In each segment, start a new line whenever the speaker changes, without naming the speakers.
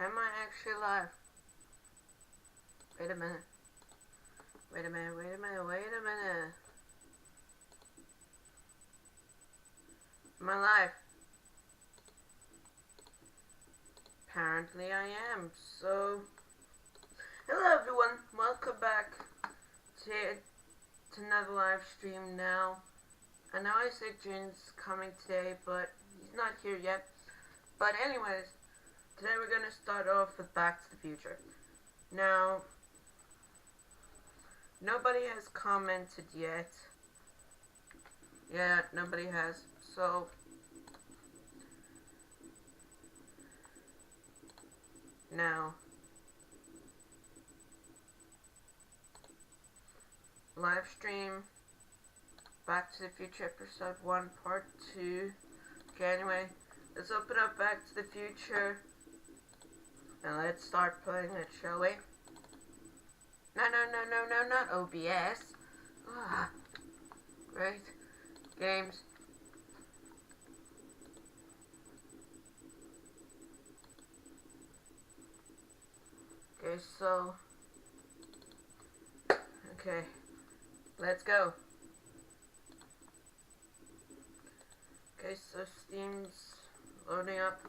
Am I actually alive? Wait a minute. Wait a minute, wait a minute, wait a minute. Am I alive? Apparently I am. So, hello everyone. Welcome back to another live stream now. I know I said Jin's coming today, but he's not here yet. But anyways, today we're going to start off with Back to the Future. Now, nobody has commented yet. Yeah, nobody has. So, now, live stream, Back to the Future Episode 1, Part 2. Okay, anyway, let's open up Back to the Future. And let's start playing it, shall we? No, not OBS. Ah, great. Games. Okay, so... Okay, let's go. Okay, so Steam's loading up.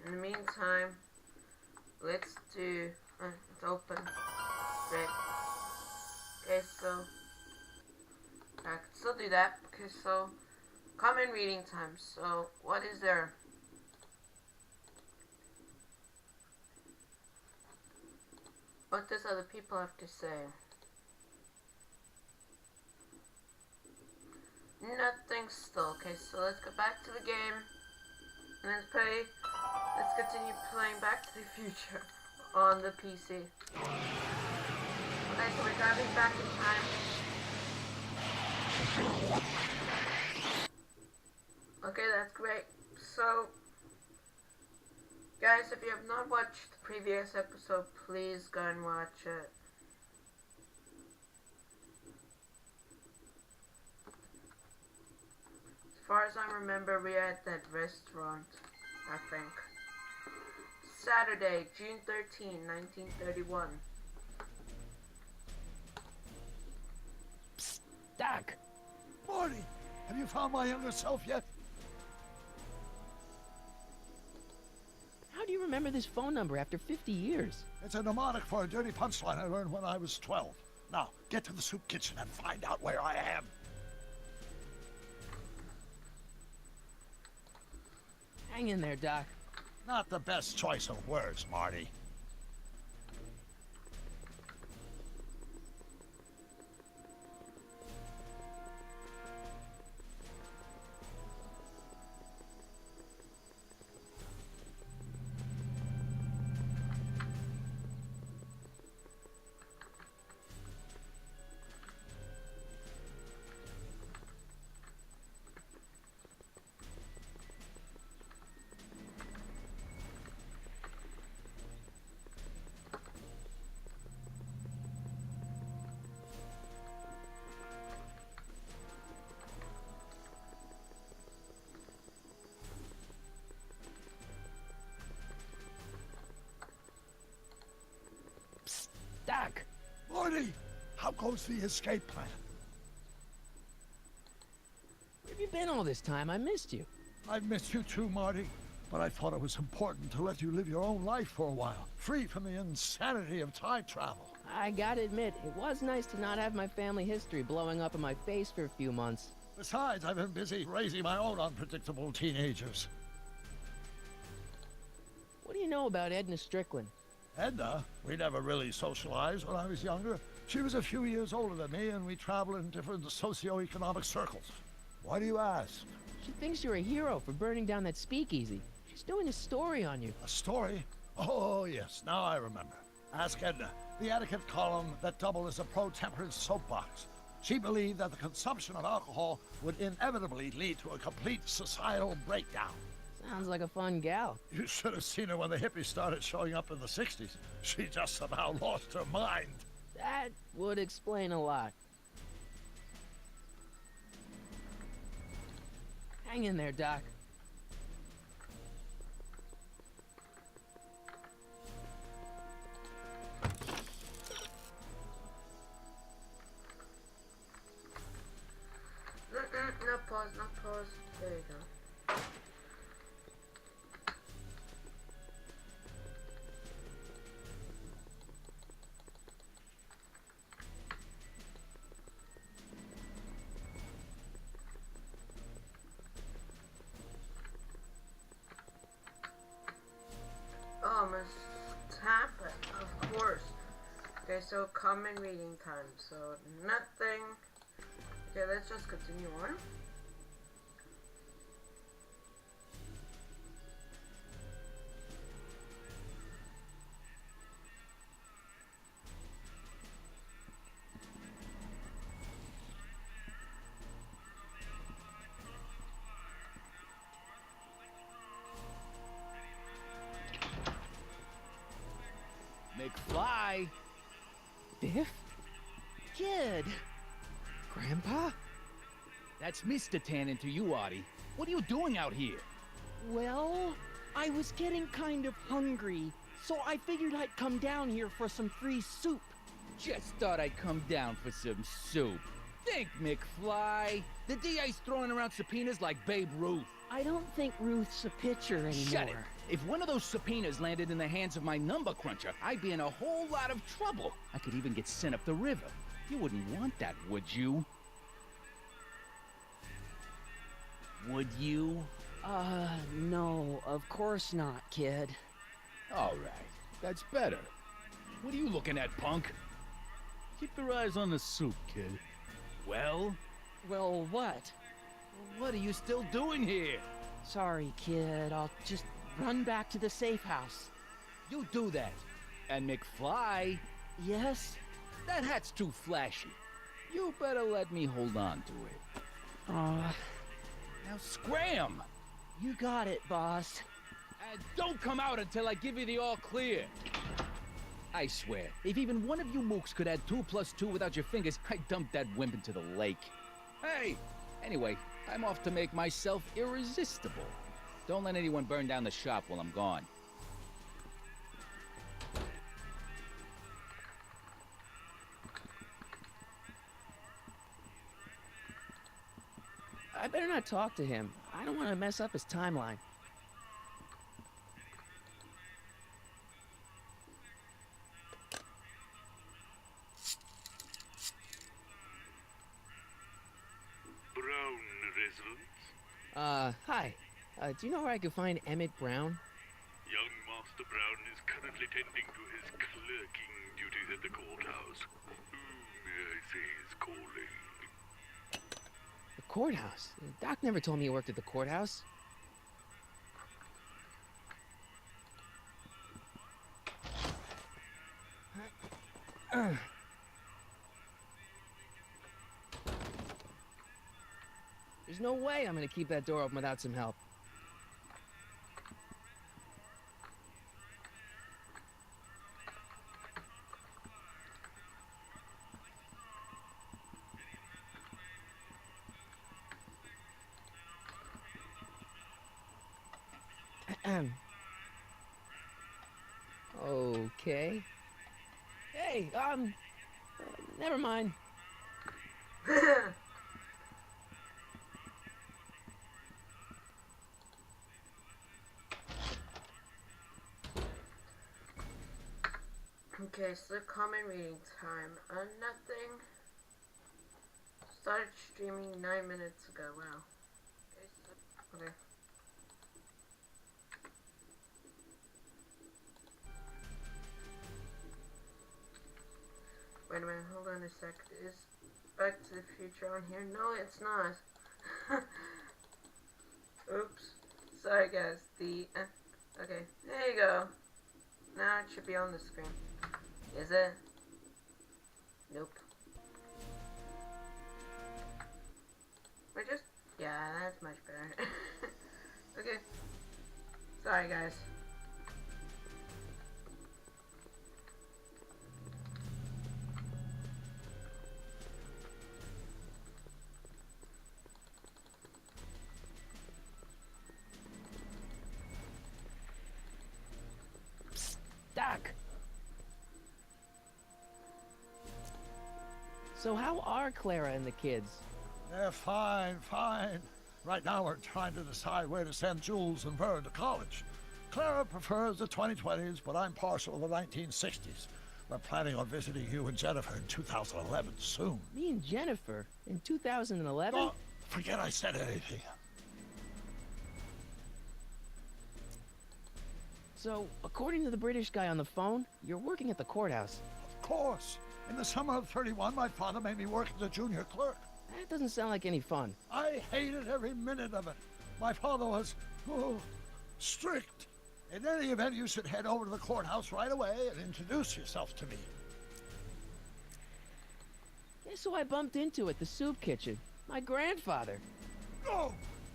In the meantime, let's do... it's open. Great. Okay, so... I can still do that. Okay, so... Common reading time. So, what is there? What does other people have to say? Nothing still. Okay, so let's go back to the game. And let's continue playing Back to the Future on the PC. Okay, so we're driving back in time. Okay, that's great. So, guys, if you have not watched the previous episode, please go and watch it. As far as I remember, we are at that restaurant, I think. Saturday, June 13, 1931.
Psst, Doc!
Marty, have you found my younger self yet?
How do you remember this phone number after 50 years?
It's a mnemonic for a dirty punchline I learned when I was 12. Now, get to the soup kitchen and find out where I am.
Hang in there, Doc.
Not the best choice of words, Marty.
Psst, Doc!
Marty, how goes the escape plan?
Where have you been all this time? I missed you.
I've missed you too, Marty. But I thought it was important to let you live your own life for a while, free from the insanity of time travel.
I gotta admit, it was nice to not have my family history blowing up in my face for a few months.
Besides, I've been busy raising my own unpredictable teenagers.
What do you know about Edna Strickland?
Edna, we never really socialized when I was younger. She was a few years older than me, and we traveled in different socio-economic circles. Why do you ask?
She thinks you're a hero for burning down that speakeasy. She's doing a story on you.
A story? Oh, yes, now I remember. Ask Edna, the etiquette column that doubled as a pro-temperance soapbox. She believed that the consumption of alcohol would inevitably lead to a complete societal breakdown.
Sounds like a fun gal.
You should have seen her when the hippies started showing up in the 60s. She just about lost her mind.
That would explain a lot. Hang in there, Doc.
Okay, so common reading time. So nothing. Okay, let's just continue on.
McFly!
Biff?
Kid!
Grandpa?
That's Mr. Tannen to you, Artie. What are you doing out here?
Well, I was getting kind of hungry, so I figured I'd come down here for some free soup.
Just thought I'd come down for some soup. Think, McFly. The DA's throwing around subpoenas like Babe Ruth.
I don't think Ruth's a pitcher anymore.
Shut it. If one of those subpoenas landed in the hands of my number cruncher, I'd be in a whole lot of trouble. I could even get sent up the river. You wouldn't want that, would you? Would you?
No, of course not, kid.
All right. That's better. What are you looking at, punk? Keep your eyes on the soup, kid. Well?
Well, what?
What are you still doing here?
Sorry, kid. I'll just run back to the safe house.
You do that. And McFly,
Yes?
that hat's too flashy. You better let me hold on to it. Now scram!
You got it, boss.
And don't come out until I give you the all clear. I swear, if even one of you mooks could add 2 plus 2 without your fingers, I'd dump that wimp into the lake. Hey! Anyway, I'm off to make myself irresistible. Don't let anyone burn down the shop while I'm gone.
I better not talk to him. I don't want to mess up his timeline.
Brown residence.
Hi. Do you know where I could find Emmett Brown?
Young Master Brown is currently tending to his clerking duties at the courthouse. Who may I say is calling?
The courthouse? Doc never told me he worked at the courthouse. There's no way I'm gonna keep that door open without some help. Okay. Hey, never mind.
Okay, so common reading time. Nothing. Started streaming 9 minutes ago. Wow. Okay. Wait a minute, hold on a sec. Is Back to the Future on here? No, it's not. Oops. Sorry guys. Okay, there you go. Now it should be on the screen. Is it? Nope. Yeah, that's much better. Okay. Sorry guys.
Doc! So how are Clara and the kids?
They're fine, fine. Right now we're trying to decide where to send Jules and Vern to college. Clara prefers the 2020s, but I'm partial to the 1960s. We're planning on visiting you and Jennifer in 2011 soon.
Me and Jennifer? In 2011?
Oh, forget I said anything.
So, according to the British guy on the phone, you're working at the courthouse.
Of course. In the summer of 31, my father made me work as a junior clerk.
That doesn't sound like any fun.
I hated every minute of it. My father was, strict. In any event, you should head over to the courthouse right away and introduce yourself to me.
Guess who I bumped into at the soup kitchen? My grandfather.
Oh,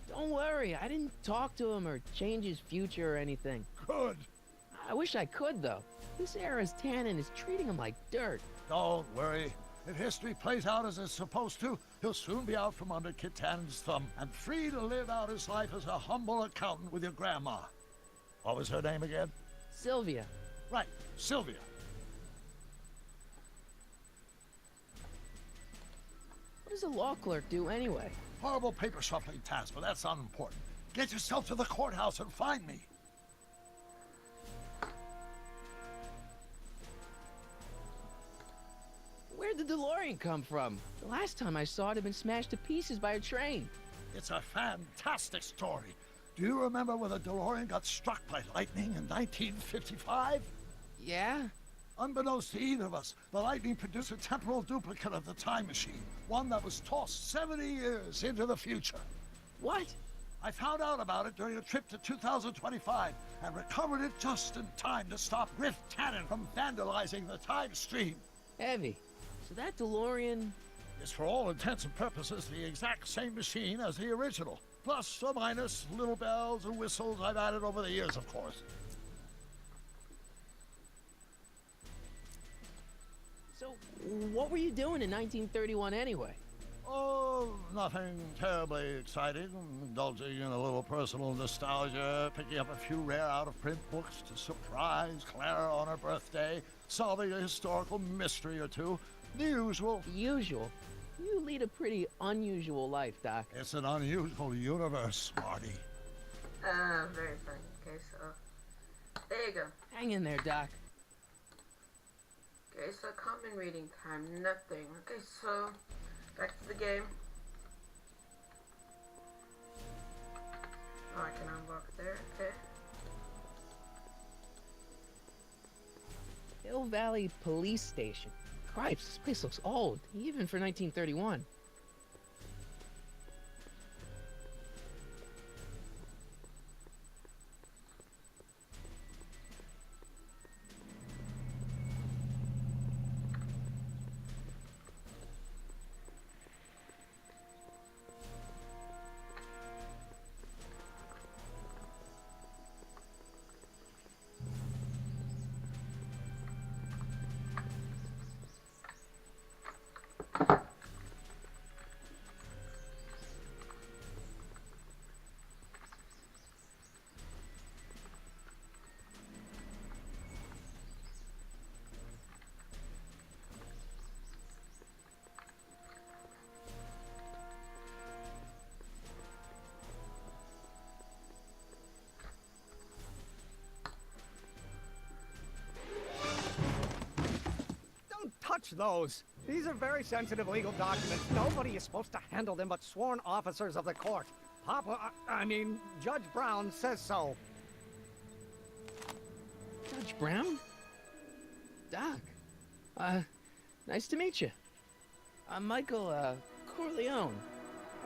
Don't worry, I didn't talk to him or change his future or anything.
good.
I wish I could, though. This era's tannin is treating him like dirt.
Don't worry. If history plays out as it's supposed to, he'll soon be out from under Kit Tannen's thumb and free to live out his life as a humble accountant with your grandma. What was her name again?
Sylvia.
Right, Sylvia.
What does a law clerk do anyway?
Horrible paper shuffling task, but that's unimportant. Get yourself to the courthouse and find me.
Where'd the DeLorean come from? The last time I saw it had been smashed to pieces by a train.
It's a fantastic story. Do you remember when the DeLorean got struck by lightning in 1955?
Yeah?
Unbeknownst to either of us, the lightning produced a temporal duplicate of the time machine, one that was tossed 70 years into the future.
What?
I found out about it during a trip to 2025 and recovered it just in time to stop Griff Tannen from vandalizing the time stream.
Heavy. So that DeLorean...
It's for all intents and purposes the exact same machine as the original. Plus or minus little bells and whistles I've added over the years, of course.
So, what were you doing in 1931 anyway?
Oh, nothing terribly exciting. Indulging in a little personal nostalgia, picking up a few rare out-of-print books to surprise Clara on her birthday, solving a historical mystery or two. The usual.
Usual? You lead a pretty unusual life, Doc.
It's an unusual universe, Marty.
Very funny. Okay, so there you go.
Hang in there, Doc.
Okay, so common reading time, nothing. Okay, so back to the game. Oh, I can unlock there. Okay.
Hill Valley Police Station. Cripes, this place looks old, even for 1931.
Touch those. These are very sensitive legal documents. Nobody is supposed to handle them but sworn officers of the court. Judge Brown says so.
Judge Brown? Doc. Nice to meet you. I'm Michael, Corleone.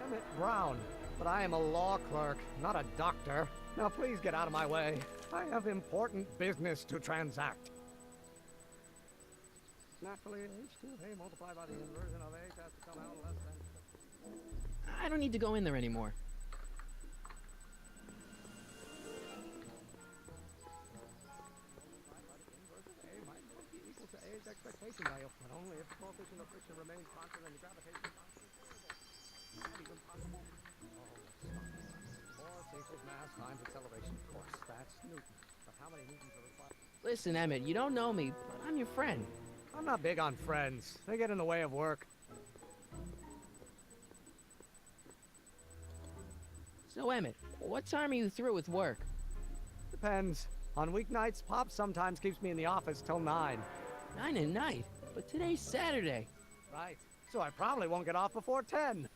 Emmett Brown. But I am a law clerk, not a doctor. Now please get out of my way. I have important business to transact. Naturally, H2 of A multiplied by the inversion of H has to come out less than...
I don't need to go in there anymore.
Equal to A's expectation value, but only if the coefficient of friction remains constant and the gravitation constant. Not even possible. Force equals mass times acceleration. Of course, that's Newton. But how many Newtons are required?
Listen, Emmett, you don't know me, but I'm your friend.
I'm not big on friends. They get in the way of work.
So, Emmett, what time are you through with work?
Depends. On weeknights, Pop sometimes keeps me in the office till 9.
9 at night? But today's Saturday.
Right. So I probably won't get off before 10.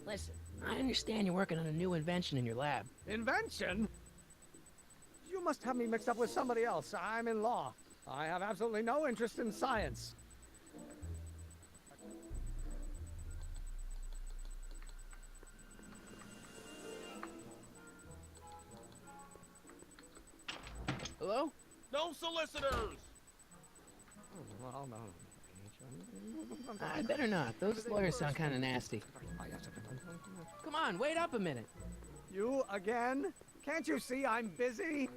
Listen, I understand you're working on a new invention in your lab.
Invention? You must have me mixed up with somebody else. I'm in law. I have absolutely no interest in science.
Hello?
No solicitors!
Well, no.
I better not. Those lawyers sound kind of nasty. Come on, wait up a minute.
You again? Can't you see I'm busy?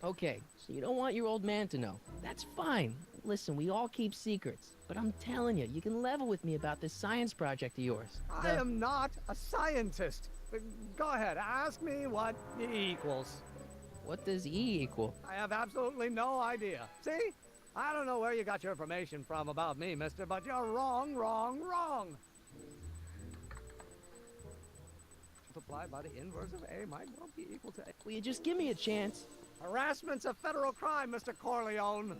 Okay, so you don't want your old man to know. That's fine. Listen, we all keep secrets. But I'm telling you, you can level with me about this science project of yours.
I am not a scientist. Go ahead, ask me what E equals.
What does E equal?
I have absolutely no idea. See? I don't know where you got your information from about me, mister, but you're wrong, wrong, wrong. Multiplied by the inverse of A might well be equal to A.
Will you just give me a chance?
Harassment's a federal crime, Mr. Corleone.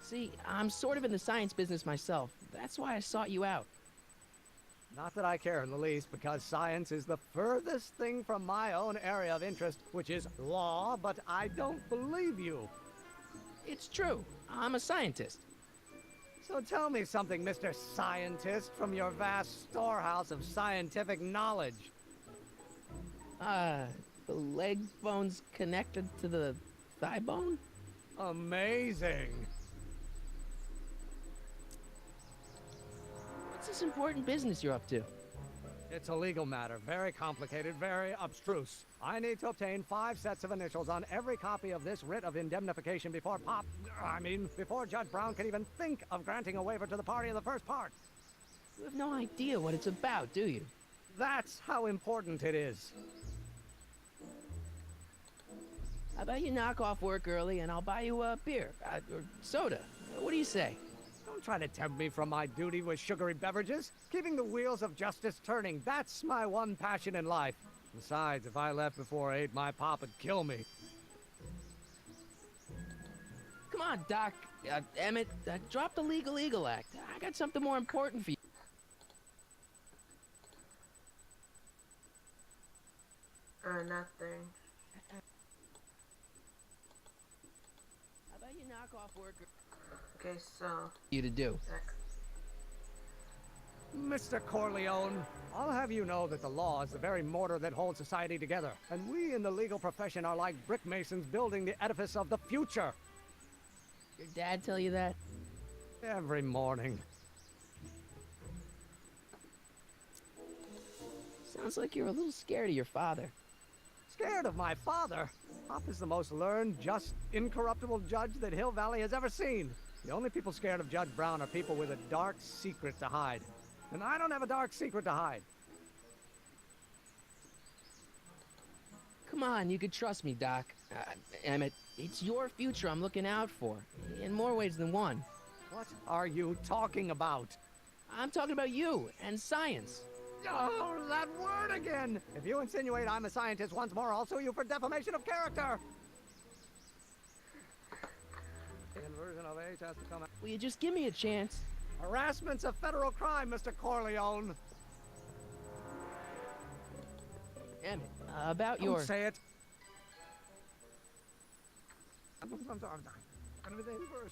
See, I'm sort of in the science business myself. That's why I sought you out.
Not that I care in the least, because science is the furthest thing from my own area of interest, which is law, but I don't believe you.
It's true. I'm a scientist.
So tell me something, Mr. Scientist, from your vast storehouse of scientific knowledge.
The leg bone's connected to the thigh bone?
Amazing.
What's this important business you're up to?
It's a legal matter, very complicated, very abstruse. I need to obtain 5 sets of initials on every copy of this writ of indemnification before before Judge Brown can even think of granting a waiver to the party in the first part.
You have no idea what it's about, do you?
That's how important it is.
How about you knock off work early and I'll buy you a beer, or soda. What do you say?
Don't try to tempt me from my duty with sugary beverages. Keeping the wheels of justice turning, that's my one passion in life. Besides, if I left before 8, my pop would kill me.
Come on, Doc. Emmett, drop the Legal Eagle Act. I got something more important for you.
Nothing.
How about you knock off work
Okay, so...
you to do?
Mr. Corleone, I'll have you know that the law is the very mortar that holds society together, and we in the legal profession are like brick masons building the edifice of the future.
Your dad tell you that?
Every morning.
Sounds like you're a little scared of your father.
Scared of my father? Pop is the most learned, just, incorruptible judge that Hill Valley has ever seen. The only people scared of Judge Brown are people with a dark secret to hide. And I don't have a dark secret to hide.
Come on, you could trust me, Doc. Emmett, it's your future I'm looking out for, in more ways than one.
What are you talking about?
I'm talking about you and science.
Oh, that word again! If you insinuate I'm a scientist once more, I'll sue you for defamation of character! The inversion of H has to come out.
Will you just give me a chance?
Harassment's a federal crime, Mr. Corleone.
Emmett, about
Don't
your...
say it. I'm sorry. I'm the inverse.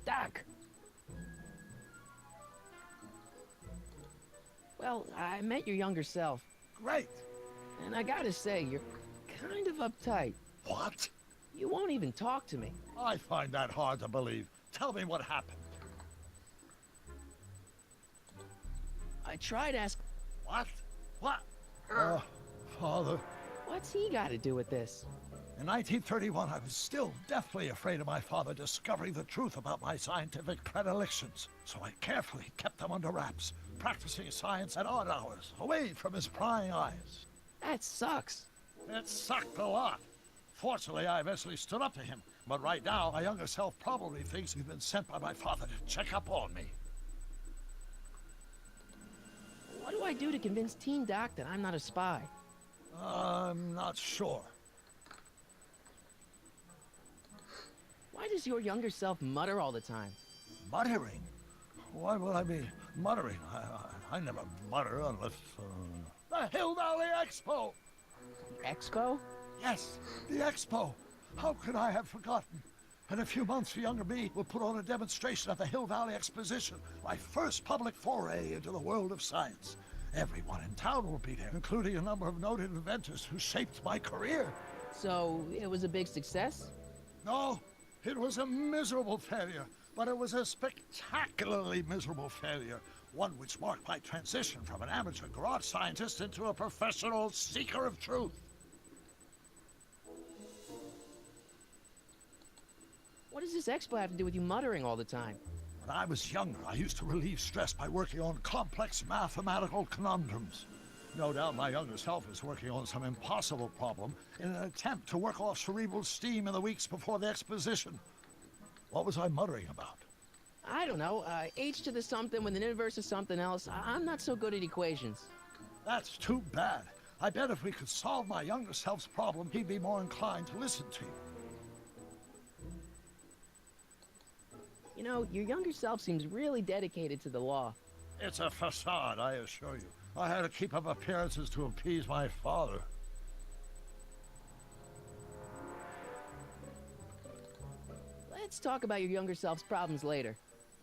Doc! Well, I met your younger self,
Great.
and I gotta say, you're kind of uptight.
What?
You won't even talk to me.
I find that hard to believe. Tell me what happened.
I tried asking,
What? What? Oh, Father.
what's he got to do with this?
In 1931, I was still deathly afraid of my father discovering the truth about my scientific predilections, so I carefully kept them under wraps, practicing science at odd hours, away from his prying eyes.
That sucks.
It sucked a lot. Fortunately, I eventually stood up to him, but right now, my younger self probably thinks he's been sent by my father to check up on me.
What do I do to convince Teen Doc that I'm not a spy?
I'm not sure.
Why does your younger self mutter all the time?
Muttering? Why would I be muttering? I never mutter unless... The Hill Valley Expo!
Expo?
Yes, the Expo. How could I have forgotten? In a few months, younger me will put on a demonstration at the Hill Valley Exposition, my first public foray into the world of science. Everyone in town will be there, including a number of noted inventors who shaped my career.
So, it was a big success?
No, it was a miserable failure, but it was a spectacularly miserable failure. One which marked my transition from an amateur garage scientist into a professional seeker of truth.
What does this expo have to do with you muttering all the time?
When I was younger, I used to relieve stress by working on complex mathematical conundrums. No doubt my younger self is working on some impossible problem in an attempt to work off cerebral steam in the weeks before the exposition. What was I muttering about?
I don't know, h to the something with an inverse of something else. I'm not so good at equations.
That's too bad. I bet if we could solve my younger self's problem, he'd be more inclined to listen to you.
You know, your younger self seems really dedicated to the law.
It's a facade, I assure you. I had to keep up appearances to appease my father.
Let's talk about your younger self's problems later.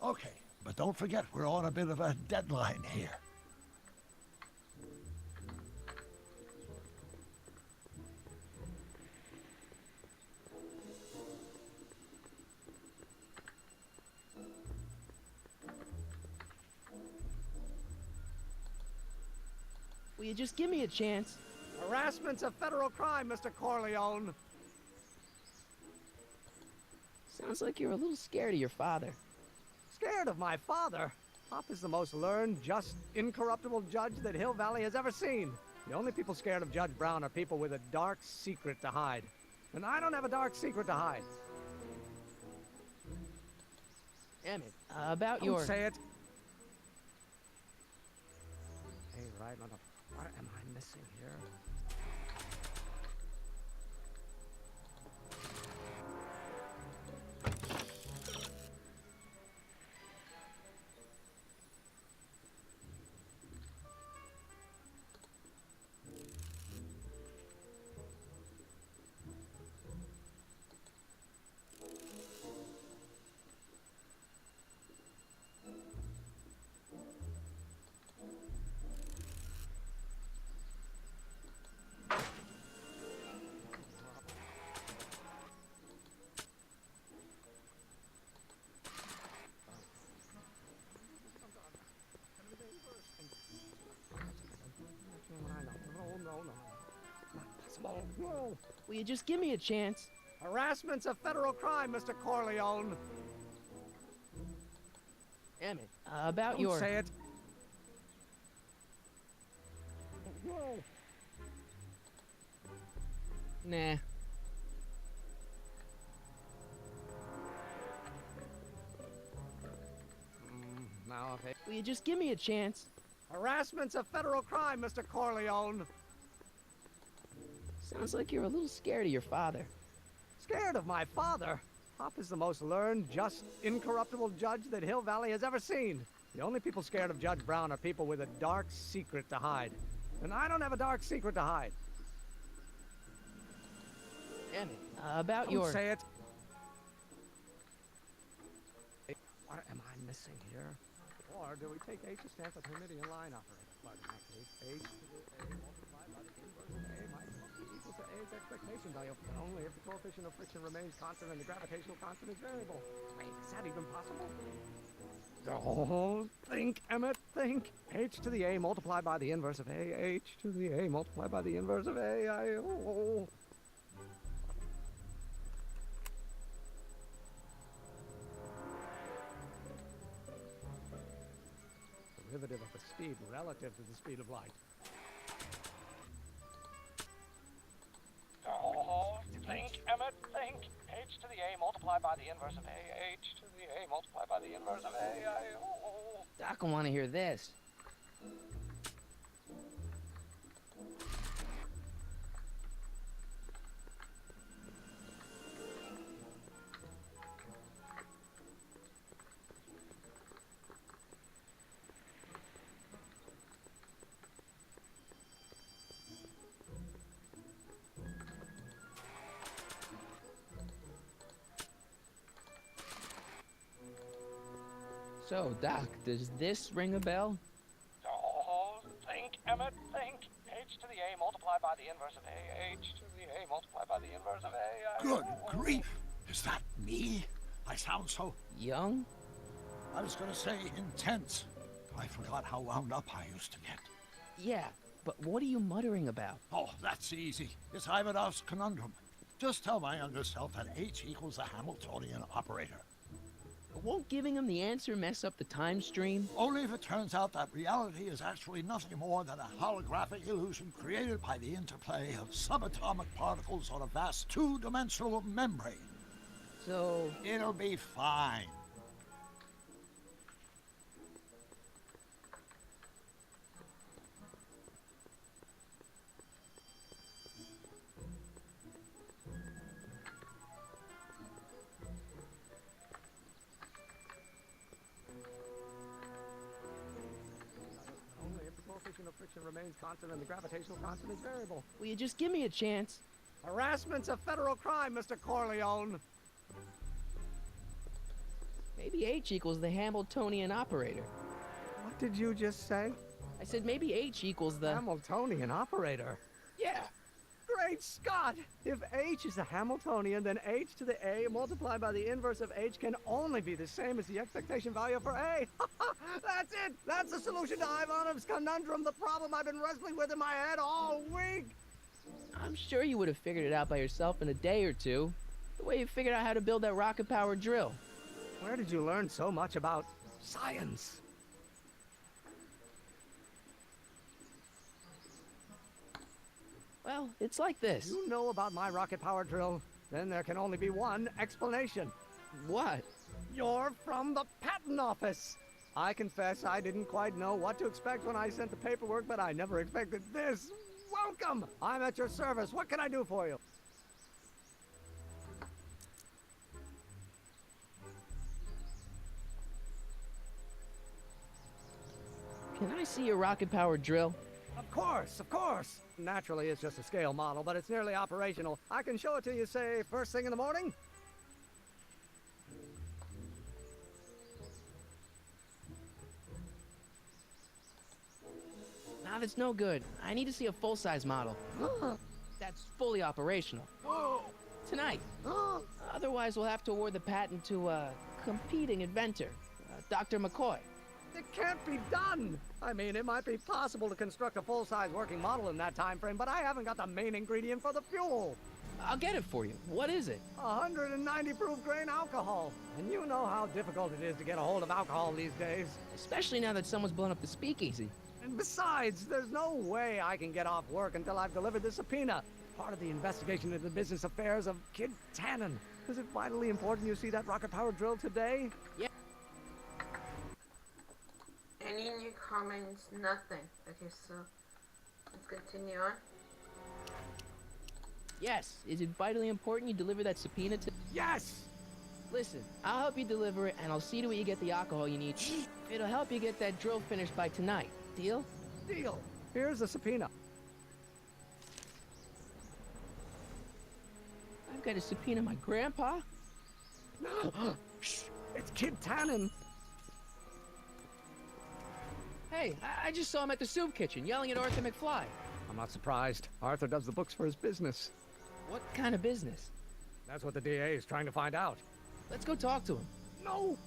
Okay, but don't forget we're on a bit of a deadline here.
Will you just give me a chance?
Harassment's a federal crime, Mr. Corleone.
Sounds like you're a little scared of your father.
Scared of my father? Pop is the most learned, just, incorruptible judge that Hill Valley has ever seen. The only people scared of Judge Brown are people with a dark secret to hide. And I don't have a dark secret to hide.
Emmett, about
Don't
your...
say it. Hey, right, no. What am I missing here? No. Not possible. No.
Will you just give me a chance?
Harassment's a federal crime, Mr. Corleone.
Emmett, about
Don't
your...
say it. No.
Nah.
Now, okay.
Will you just give me a chance?
Harassment's a federal crime, Mr. Corleone.
Sounds like you're a little scared of your father.
Scared of my father? Pop is the most learned, just, incorruptible judge that Hill Valley has ever seen. The only people scared of Judge Brown are people with a dark secret to hide. And I don't have a dark secret to hide.
Emmett, about
Don't
your...
say it. What am I missing here? Or do we take H to stand for Hermitian line operator? But in that case, H to the A multiplied by the inverse of A minus B equals to A's expectation value, but only if the coefficient of friction remains constant and the gravitational constant is variable. Wait, is that even possible? Don't think, Emmett, think. H to the A multiplied by the inverse of A. H to the A multiplied by the inverse of A. derivative of the speed relative to the speed of light.
Oh, think, Emmett, think. H to the A multiplied by the inverse of A. H to the A multiplied by the inverse of A.
Doc will want to hear this. So, Doc, does this ring a bell?
Oh, think, Emmett, think. H to the A multiplied by the inverse of A. H to the A multiplied by the inverse of A.
Good grief! Is that me? I sound so...
Young?
I was gonna say intense. I forgot how wound up I used to get.
Yeah, but what are you muttering about?
Oh, that's easy. It's Ivanov's conundrum. Just tell my younger self that H equals the Hamiltonian operator.
Won't giving him the answer mess up the time stream?
Only if it turns out that reality is actually nothing more than a holographic illusion created by the interplay of subatomic particles on a vast two-dimensional membrane.
So...
It'll be fine.
Only if the coefficient of friction remains constant and the gravitational constant is variable.
will you just give me a chance?
Harassment's a federal crime, Mr. Corleone.
Maybe H equals the Hamiltonian operator.
What did you just say?
I said maybe H equals the...
Hamiltonian operator.
Yeah!
Great Scott! If H is the Hamiltonian, then H to the A multiplied by the inverse of H can only be the same as the expectation value for A. That's it! That's the solution to Ivanov's conundrum, the problem I've been wrestling with in my head all week!
I'm sure you would have figured it out by yourself in a day or two. The way you figured out how to build that rocket-powered drill.
Where did you learn so much about science?
Well, it's like this.
You know about my rocket power drill? Then there can only be one explanation.
What?
You're from the patent office. I confess I didn't quite know what to expect when I sent the paperwork, but I never expected this. Welcome! I'm at your service. What can I do for you?
Can I see your rocket-powered drill?
Of course, of course. Naturally, it's just a scale model, but it's nearly operational. I can show it to you, say, first thing in the morning.
Nah, that's no good. I need to see a full-size model. That's fully operational. Tonight. Otherwise, we'll have to award the patent to a competing inventor, Dr. McCoy.
It can't be done! I mean, it might be possible to construct a full-size working model in that time frame, but I haven't got the main ingredient for the fuel.
I'll get it for you. What is it?
190 proof grain alcohol. And you know how difficult it is to get a hold of alcohol these days.
Especially now that someone's blown up the speakeasy.
And besides, there's no way I can get off work until I've delivered the subpoena. Part of the investigation into the business affairs of Kid Tannen. Is it vitally important you see that rocket-powered drill today?
Yeah.
Any new comments? Nothing. Okay, so let's continue on.
Yes. Is it vitally important you deliver that subpoena to...
Yes!
Listen, I'll help you deliver it, and I'll see to it you get the alcohol you need. It'll help you get that drill finished by tonight. Deal?
Deal. Here's the subpoena.
I've got to subpoena my grandpa?
Shh! It's Kid Tannen.
Hey, I just saw him at the soup kitchen, yelling at Arthur McFly.
I'm not surprised. Arthur does the books for his business.
What kind of business?
That's what the DA is trying to find out.
Let's go talk to him.
No!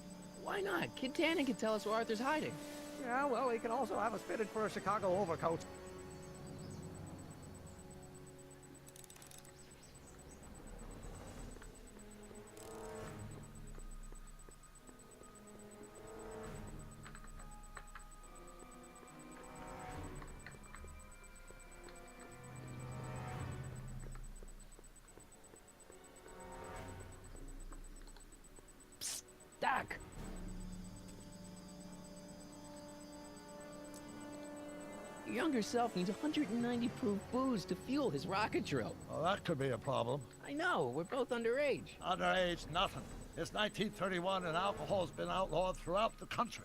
Why not? Kid Tannen can tell us where Arthur's hiding.
Yeah, well, he can also have us fitted for a Chicago overcoat.
Your younger self needs 190 proof booze to fuel his rocket drill.
Well, that could be a problem.
I know, we're both underage.
Underage, nothing. It's 1931 and alcohol's been outlawed throughout the country.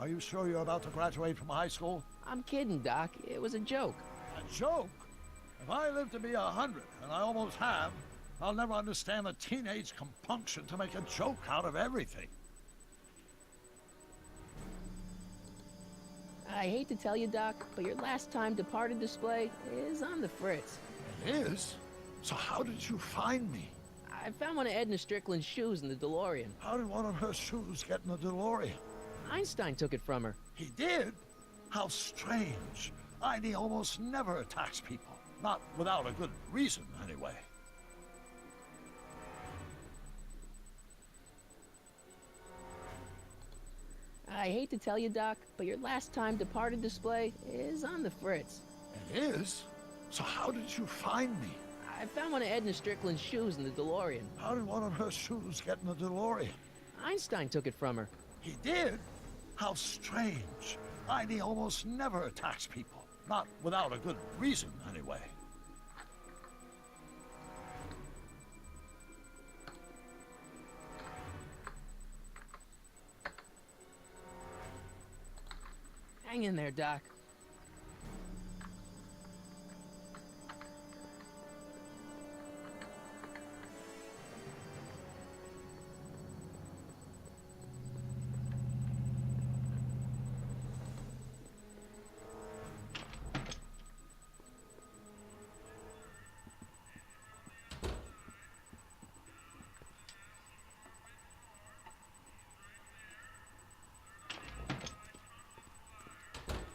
Are you sure you're about to graduate from high school?
I'm kidding, Doc. It was a joke.
A joke? If I live to be 100, and I almost have, I'll never understand the teenage compunction to make a joke out of everything.
I hate to tell you, Doc, but your last time departed display is on the fritz.
It is? So how did you find me?
I found one of Edna Strickland's shoes in the DeLorean.
How did one of her shoes get in the DeLorean?
Einstein took it from her.
He did? How strange. Heidi almost never attacks people. Not without a good reason, anyway.
I hate to tell you, Doc, but your last time departed display is on the fritz.
It is? So how did you find me?
I found one of Edna Strickland's shoes in the DeLorean.
How did one of her shoes get in the DeLorean?
Einstein took it from her.
He did? How strange. Heidi almost never attacks people. Not without a good reason, anyway.
Hang in there, Doc.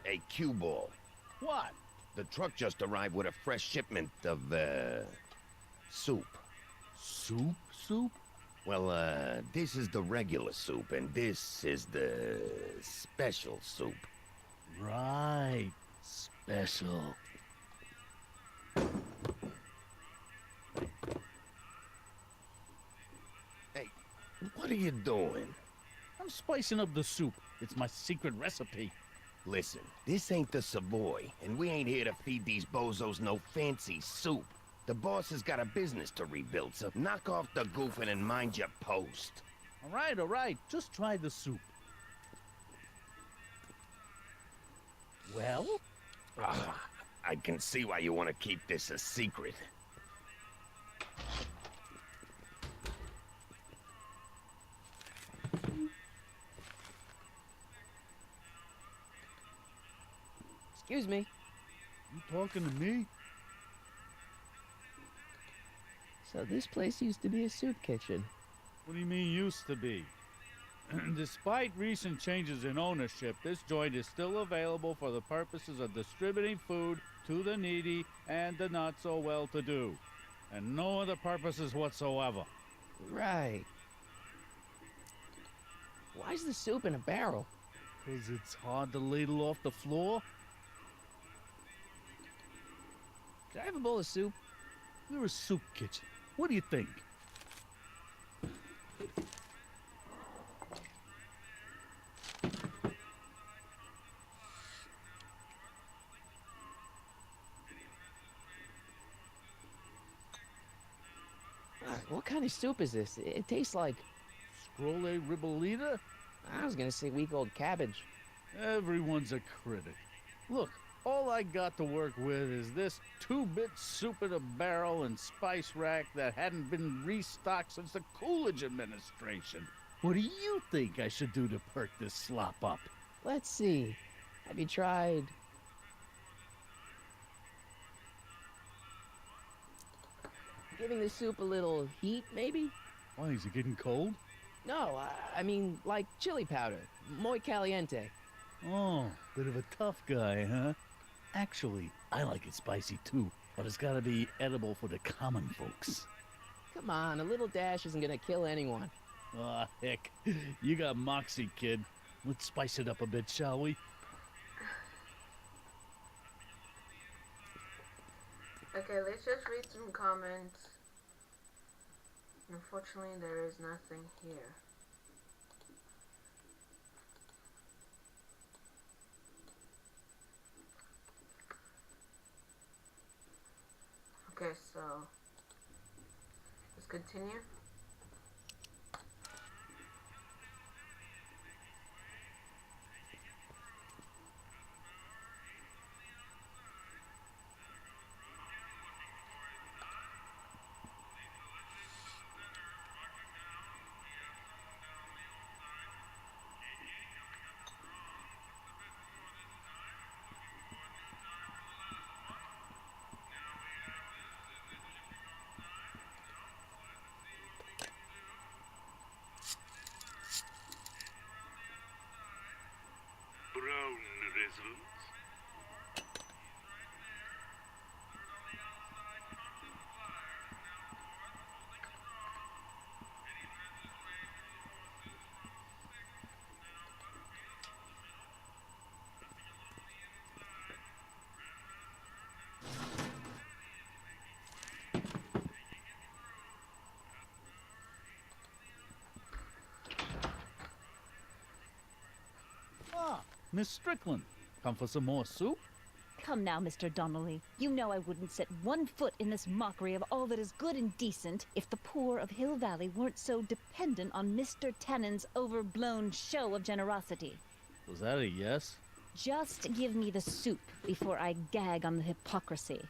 Hey, cue ball.
What?
The truck just arrived with a fresh shipment of, soup.
Soup? Soup?
Well, this is the regular soup, and this is the special soup.
Right. Special.
Hey, what are you doing?
I'm spicing up the soup. It's my secret recipe.
Listen, this ain't the Savoy, and we ain't here to feed these bozos no fancy soup. The boss has got a business to rebuild, so knock off the goofing and mind your post.
All right. Just try the soup. Well?
I can see why you want to keep this a secret.
Excuse me.
You talking to me?
So this place used to be a soup kitchen.
What do you mean used to be? Despite recent changes in ownership, this joint is still available for the purposes of distributing food to the needy and the not-so-well-to-do. And no other purposes whatsoever.
Right. Why's the soup in a barrel?
'Cause it's hard to ladle off the floor?
Could I have a bowl of soup?
We're a soup kitchen. What do you think?
What kind of soup is this? It tastes like...
Scrolle ribollita?
I was gonna say week-old cabbage.
Everyone's a critic. Look, all I got to work with is this 2-bit soup in a barrel and spice rack that hadn't been restocked since the Coolidge administration. What do you think I should do to perk this slop up?
Let's see. Have you tried... giving the soup a little heat, maybe?
Why, is it getting cold?
No, I mean, like chili powder. Muy caliente.
Oh, bit of a tough guy, huh? Actually, I like it spicy too, but it's gotta be edible for the common folks.
Come on, a little dash isn't gonna kill anyone.
Aw, heck. You got moxie, kid. Let's spice it up a bit, shall we?
Okay, let's just read some comments. Unfortunately, there is nothing here. continue.
Brown residents.
Ah, Miss Strickland. Come for some more soup?
Come now, Mr. Donnelly. You know I wouldn't set one foot in this mockery of all that is good and decent if the poor of Hill Valley weren't so dependent on Mr. Tannen's overblown show of generosity.
Was that a yes?
Just give me the soup before I gag on the hypocrisy.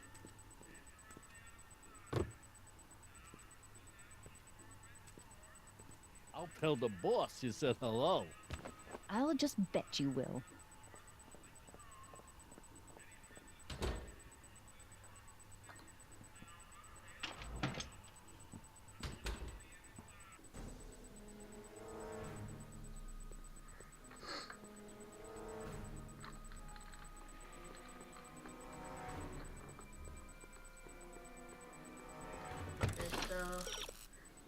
I'll tell the boss you said hello.
I'll just bet you will.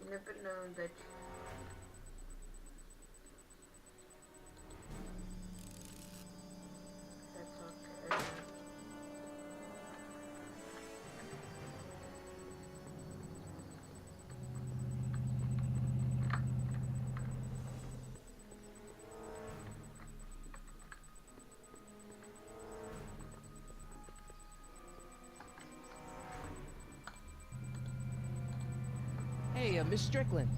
You never know that that's okay.
Hey, Miss Strickland.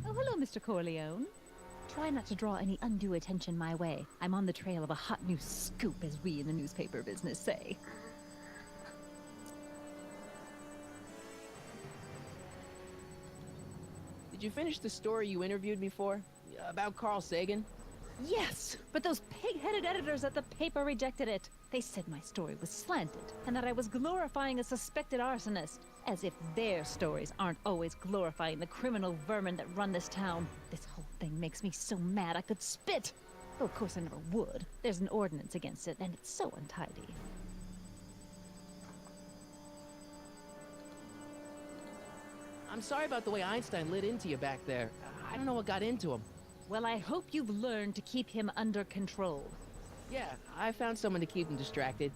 Oh, hello, Mr. Corleone. Try not to draw any undue attention my way. I'm on the trail of a hot new scoop, as we in the newspaper business say.
Did you finish the story you interviewed me for? About Carl Sagan?
Yes, but those pig-headed editors at the paper rejected it. They said my story was slanted, and that I was glorifying a suspected arsonist. As if their stories aren't always glorifying the criminal vermin that run this town. This whole thing makes me so mad I could spit. Though of course I never would. There's an ordinance against it, and it's so untidy.
I'm sorry about the way Einstein lit into you back there. I don't know what got into him.
Well, I hope you've learned to keep him under control.
Yeah, I found someone to keep him distracted.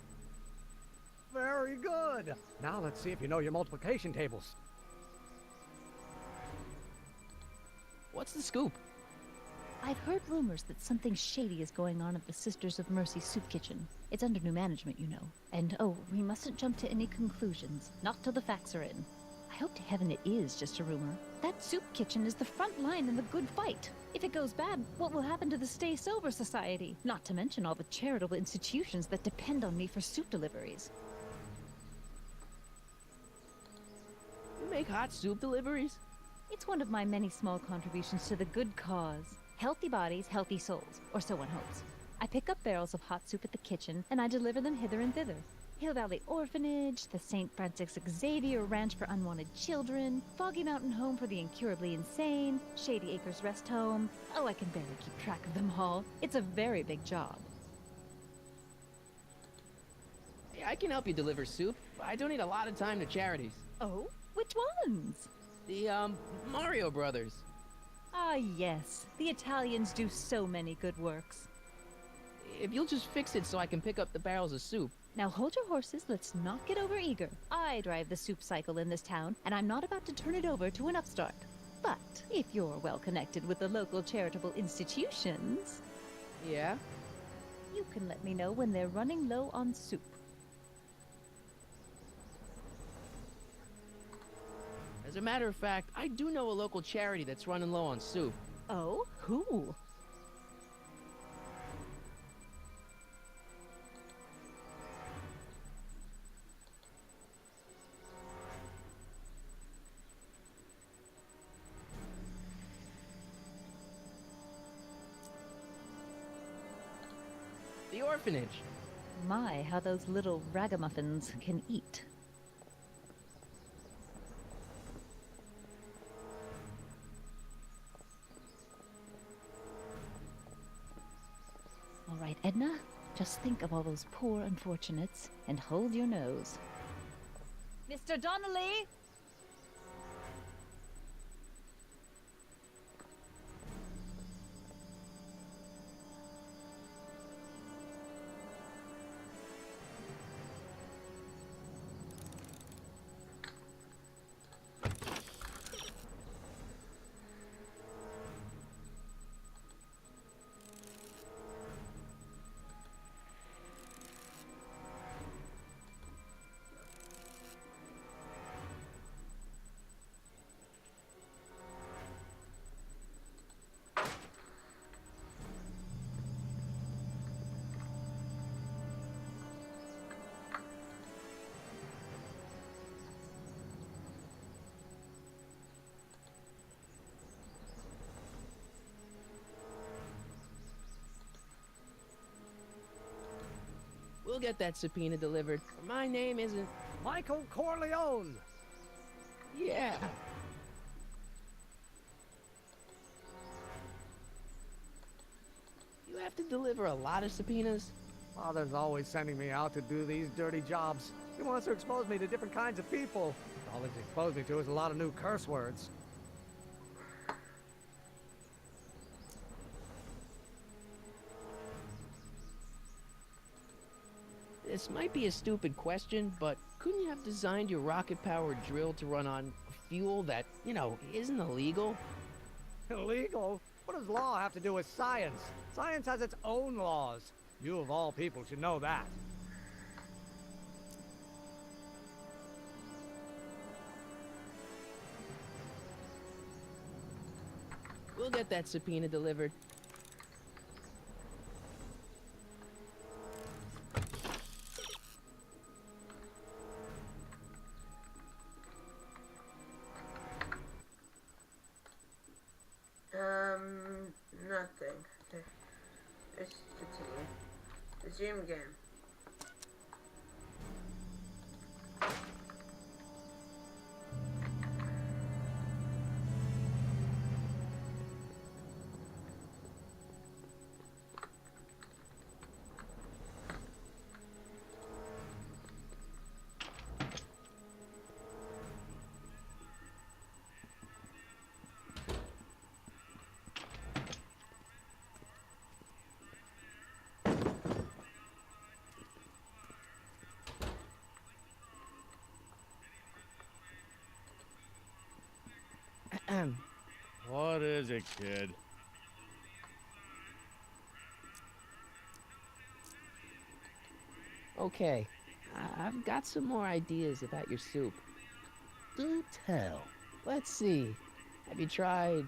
Very good. Now let's see if you know your multiplication tables.
What's the scoop?
I've heard rumors that something shady is going on at the Sisters of Mercy soup kitchen. It's under new management, you know. And oh, we mustn't jump to any conclusions. Not till the facts are in. I hope to heaven it is just a rumor. That soup kitchen is the front line in the good fight. If it goes bad, what will happen to the Stay Sober Society? Not to mention all the charitable institutions that depend on me for soup deliveries.
You make hot soup deliveries?
It's one of my many small contributions to the good cause. Healthy bodies, healthy souls, or so one hopes. I pick up barrels of hot soup at the kitchen, and I deliver them hither and thither. Hill Valley Orphanage, the St. Francis Xavier Ranch for Unwanted Children, Foggy Mountain Home for the Incurably Insane, Shady Acres Rest Home. Oh, I can barely keep track of them all. It's a very big job.
Hey, I can help you deliver soup. I donate a lot of time to charities.
Oh? Which ones?
The, Mario Brothers.
Ah, yes. The Italians do so many good works.
If you'll just fix it so I can pick up the barrels of soup.
Now hold your horses, let's not get overeager. I drive the soup cycle in this town, and I'm not about to turn it over to an upstart. But if you're well connected with the local charitable institutions...
Yeah?
You can let me know when they're running low on soup.
As As a matter of fact, I do know a local charity that's running low on soup.
Oh? Who?
The orphanage.
My, how those little ragamuffins can eat. All right, Edna, just think of all those poor unfortunates and hold your nose. Mr. Donnelly!
We'll get that subpoena delivered. My name isn't...
Michael Corleone!
Yeah. You have to deliver a lot of subpoenas?
Father's always sending me out to do these dirty jobs. He wants to expose me to different kinds of people. All he's exposed me to is a lot of new curse words.
This might be a stupid question, but couldn't you have designed your rocket-powered drill to run on fuel that, you know, isn't illegal?
Illegal? What does law have to do with science? Science has its own laws. You of all people should know that.
We'll get that subpoena delivered.
Nothing. Okay. Let's continue. Resume game.
What is it, kid?
Okay, I've got some more ideas about your soup.
Do tell.
Let's see. Have you tried...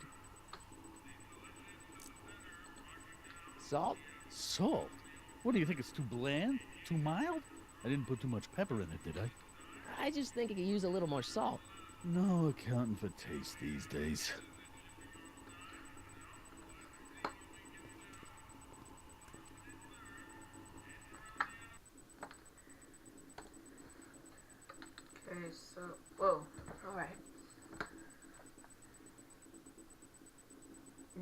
salt?
Salt? What do you think, it's too bland? Too mild? I didn't put too much pepper in it, did I?
I just think it could use a little more salt.
No accounting for taste these days.
Okay, so... Whoa. Alright.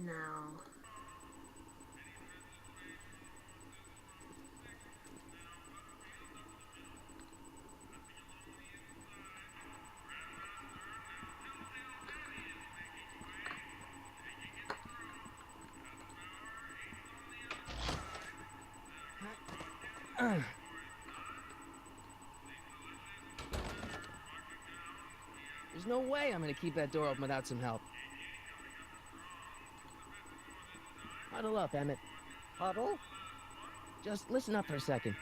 Now...
There's no way I'm gonna keep that door open without some help. Huddle up, Emmett.
Huddle?
Just listen up for a second.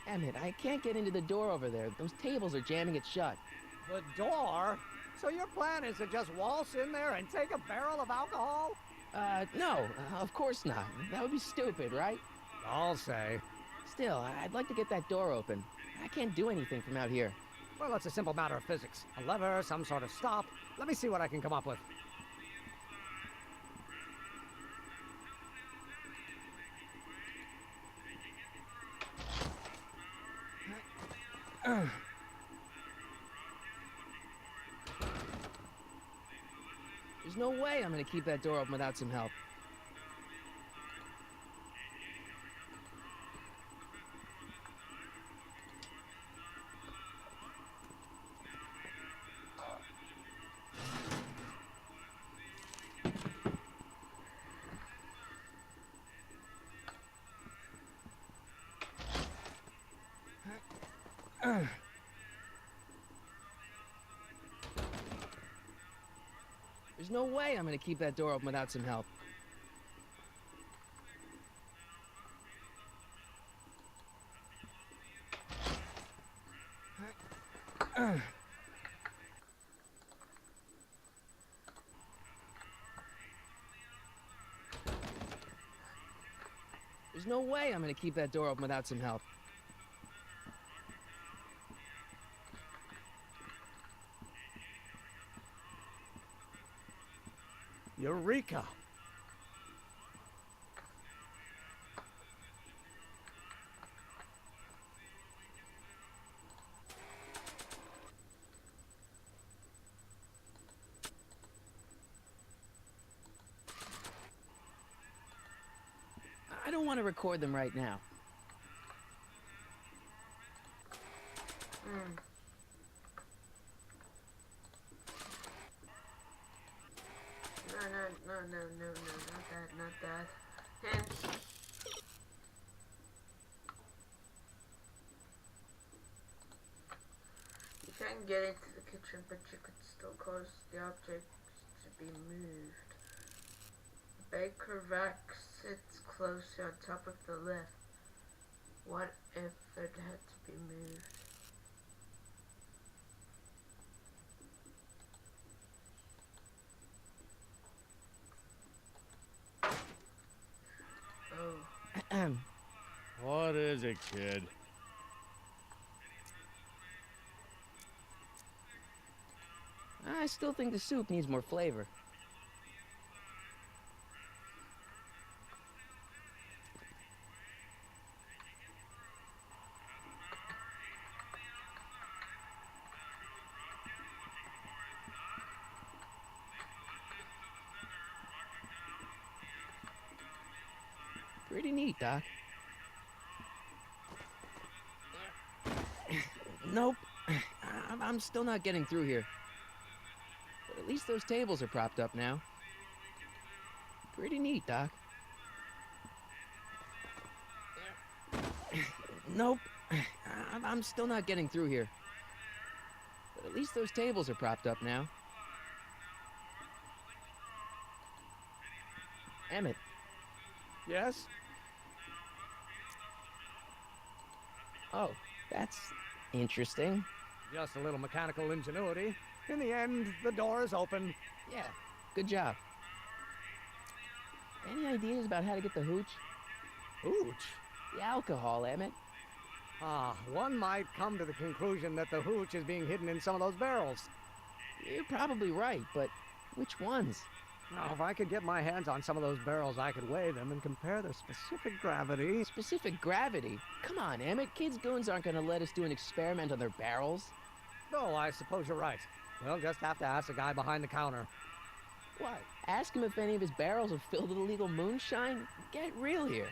Emmett, I can't get into the door over there. Those tables are jamming it shut.
The door? So your plan is to just waltz in there and take a barrel of alcohol?
No, of course not. That would be stupid, right?
I'll say.
Still, I'd like to get that door open. I can't do anything from out here.
Well, it's a simple matter of physics. A lever, some sort of stop. Let me see what I can come up with.
There's no way I'm gonna keep that door open without some help. There's no way I'm gonna keep that door open without some help. There's no way I'm gonna keep that door open without some help.
Eureka!
I don't want to record them right now.
No, not that. Hints. You can get into the kitchen, but you could still cause the object to be moved. Baker rack sits closely on top of the lift. What if it had to be moved?
What is it, kid?
I still think the soup needs more flavor. Pretty neat, Doc. Nope. I'm still not getting through here. But at least those tables are propped up now. Pretty neat, Doc. Nope. I'm still not getting through here. But at least those tables are propped up now. Emmett.
Yes?
Oh, that's interesting.
Just a little mechanical ingenuity. In the end, the door is open.
Yeah, good job. Any ideas about how to get the hooch?
Hooch?
The alcohol, Emmett.
One might come to the conclusion that the hooch is being hidden in some of those barrels.
You're probably right, but which ones?
Now, if I could get my hands on some of those barrels, I could weigh them and compare their specific gravity.
Specific gravity? Come on, Emmett. Kids Goons aren't gonna let us do an experiment on their barrels.
No, I suppose you're right. We'll just have to ask the guy behind the counter.
What? Ask him if any of his barrels are filled with illegal moonshine? Get real here.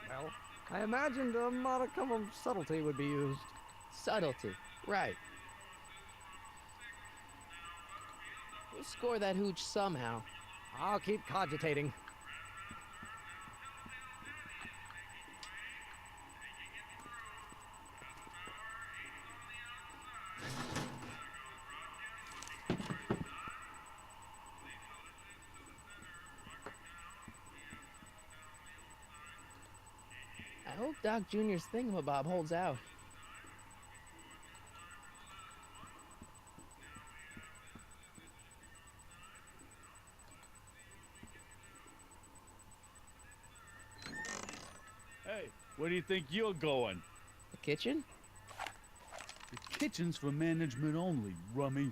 Well, I imagined a modicum of subtlety would be used.
Subtlety, right. We'll score that hooch somehow.
I'll keep cogitating.
hope Doc Jr.'s thingamabob holds out.
Hey, where do you think you're going?
The kitchen?
The kitchen's for management only, rummy.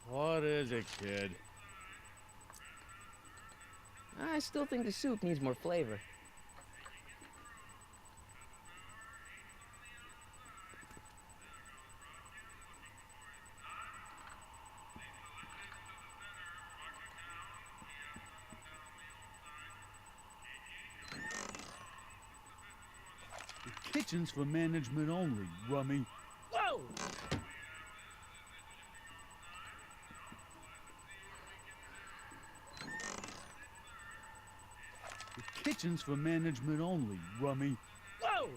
What is it, kid?
I still think the soup needs more flavor.
The kitchen's for management only, rummy.
Whoa!
The kitchen's for management only, rummy.
Whoa!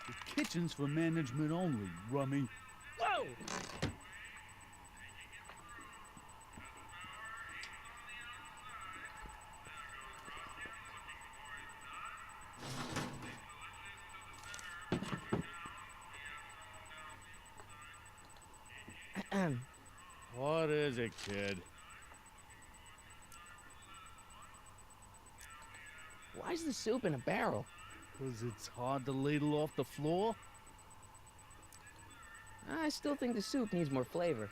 The kitchen's for management only, rummy.
Whoa!
What is it, kid?
Why's the soup in a barrel?
'Cause it's hard to ladle off the floor?
I still think the soup needs more flavor.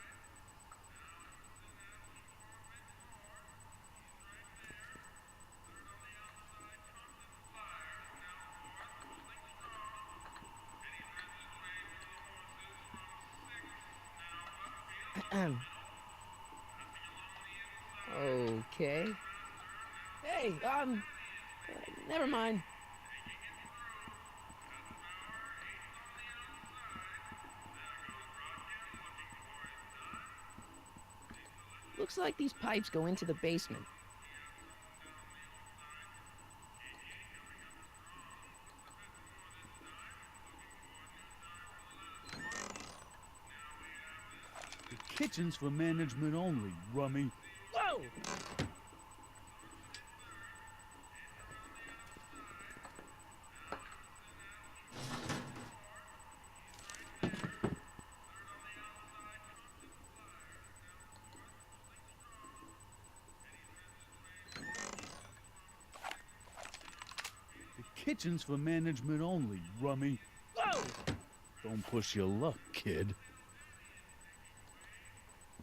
Okay. Hey, never mind. Looks like these pipes go into the basement.
The kitchen's for management only, rummy.
Whoa!
The kitchen's for management only, rummy.
Whoa!
Don't push your luck, kid.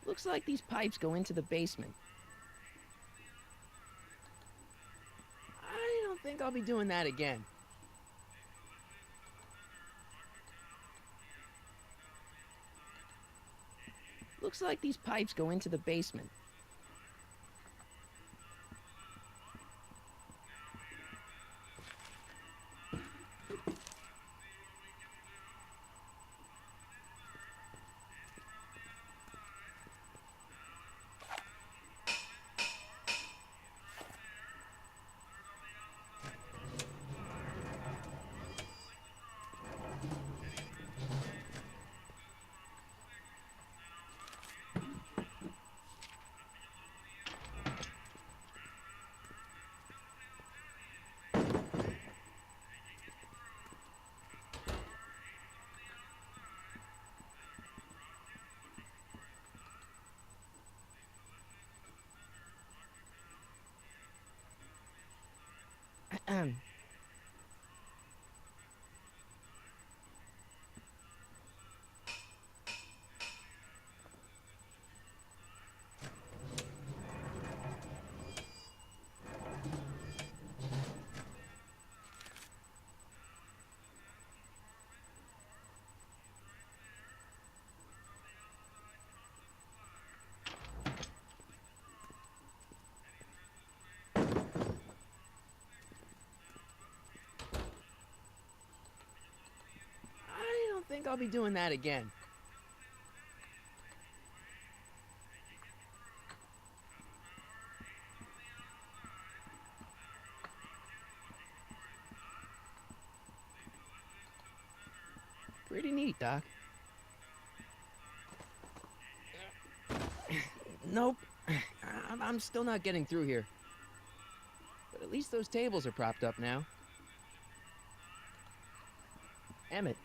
Looks like these pipes go into the basement. I don't think I'll be doing that again. Looks like these pipes go into the basement. I don't think I'll be doing that again. Pretty neat, Doc. Nope. I'm still not getting through here. But at least those tables are propped up now. Emmett.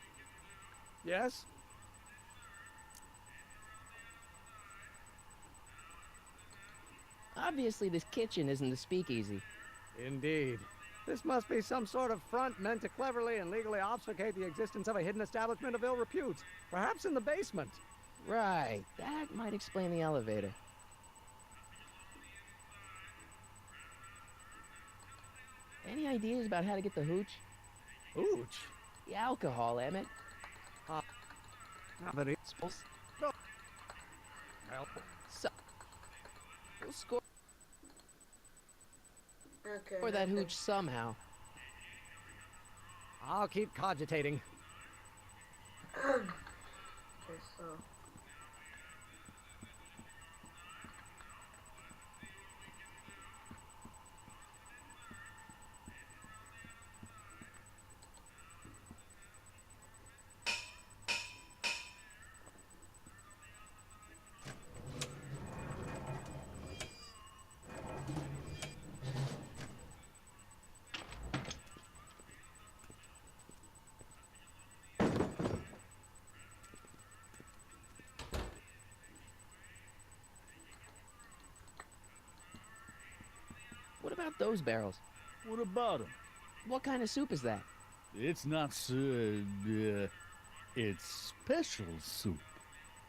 Yes?
Obviously, this kitchen isn't the speakeasy.
Indeed. This must be some sort of front meant to cleverly and legally obfuscate the existence of a hidden establishment of ill repute. Perhaps in the basement.
Right. That might explain the elevator. Any ideas about how to get the hooch?
Hooch?
The alcohol, Emmett.
Supposed... Well,
So... We'll score
Okay.
for that
nothing.
hooch somehow.
I'll keep cogitating.
Okay, so.
What about those barrels?
What about him?
What kind of soup is that?
It's not it's special soup.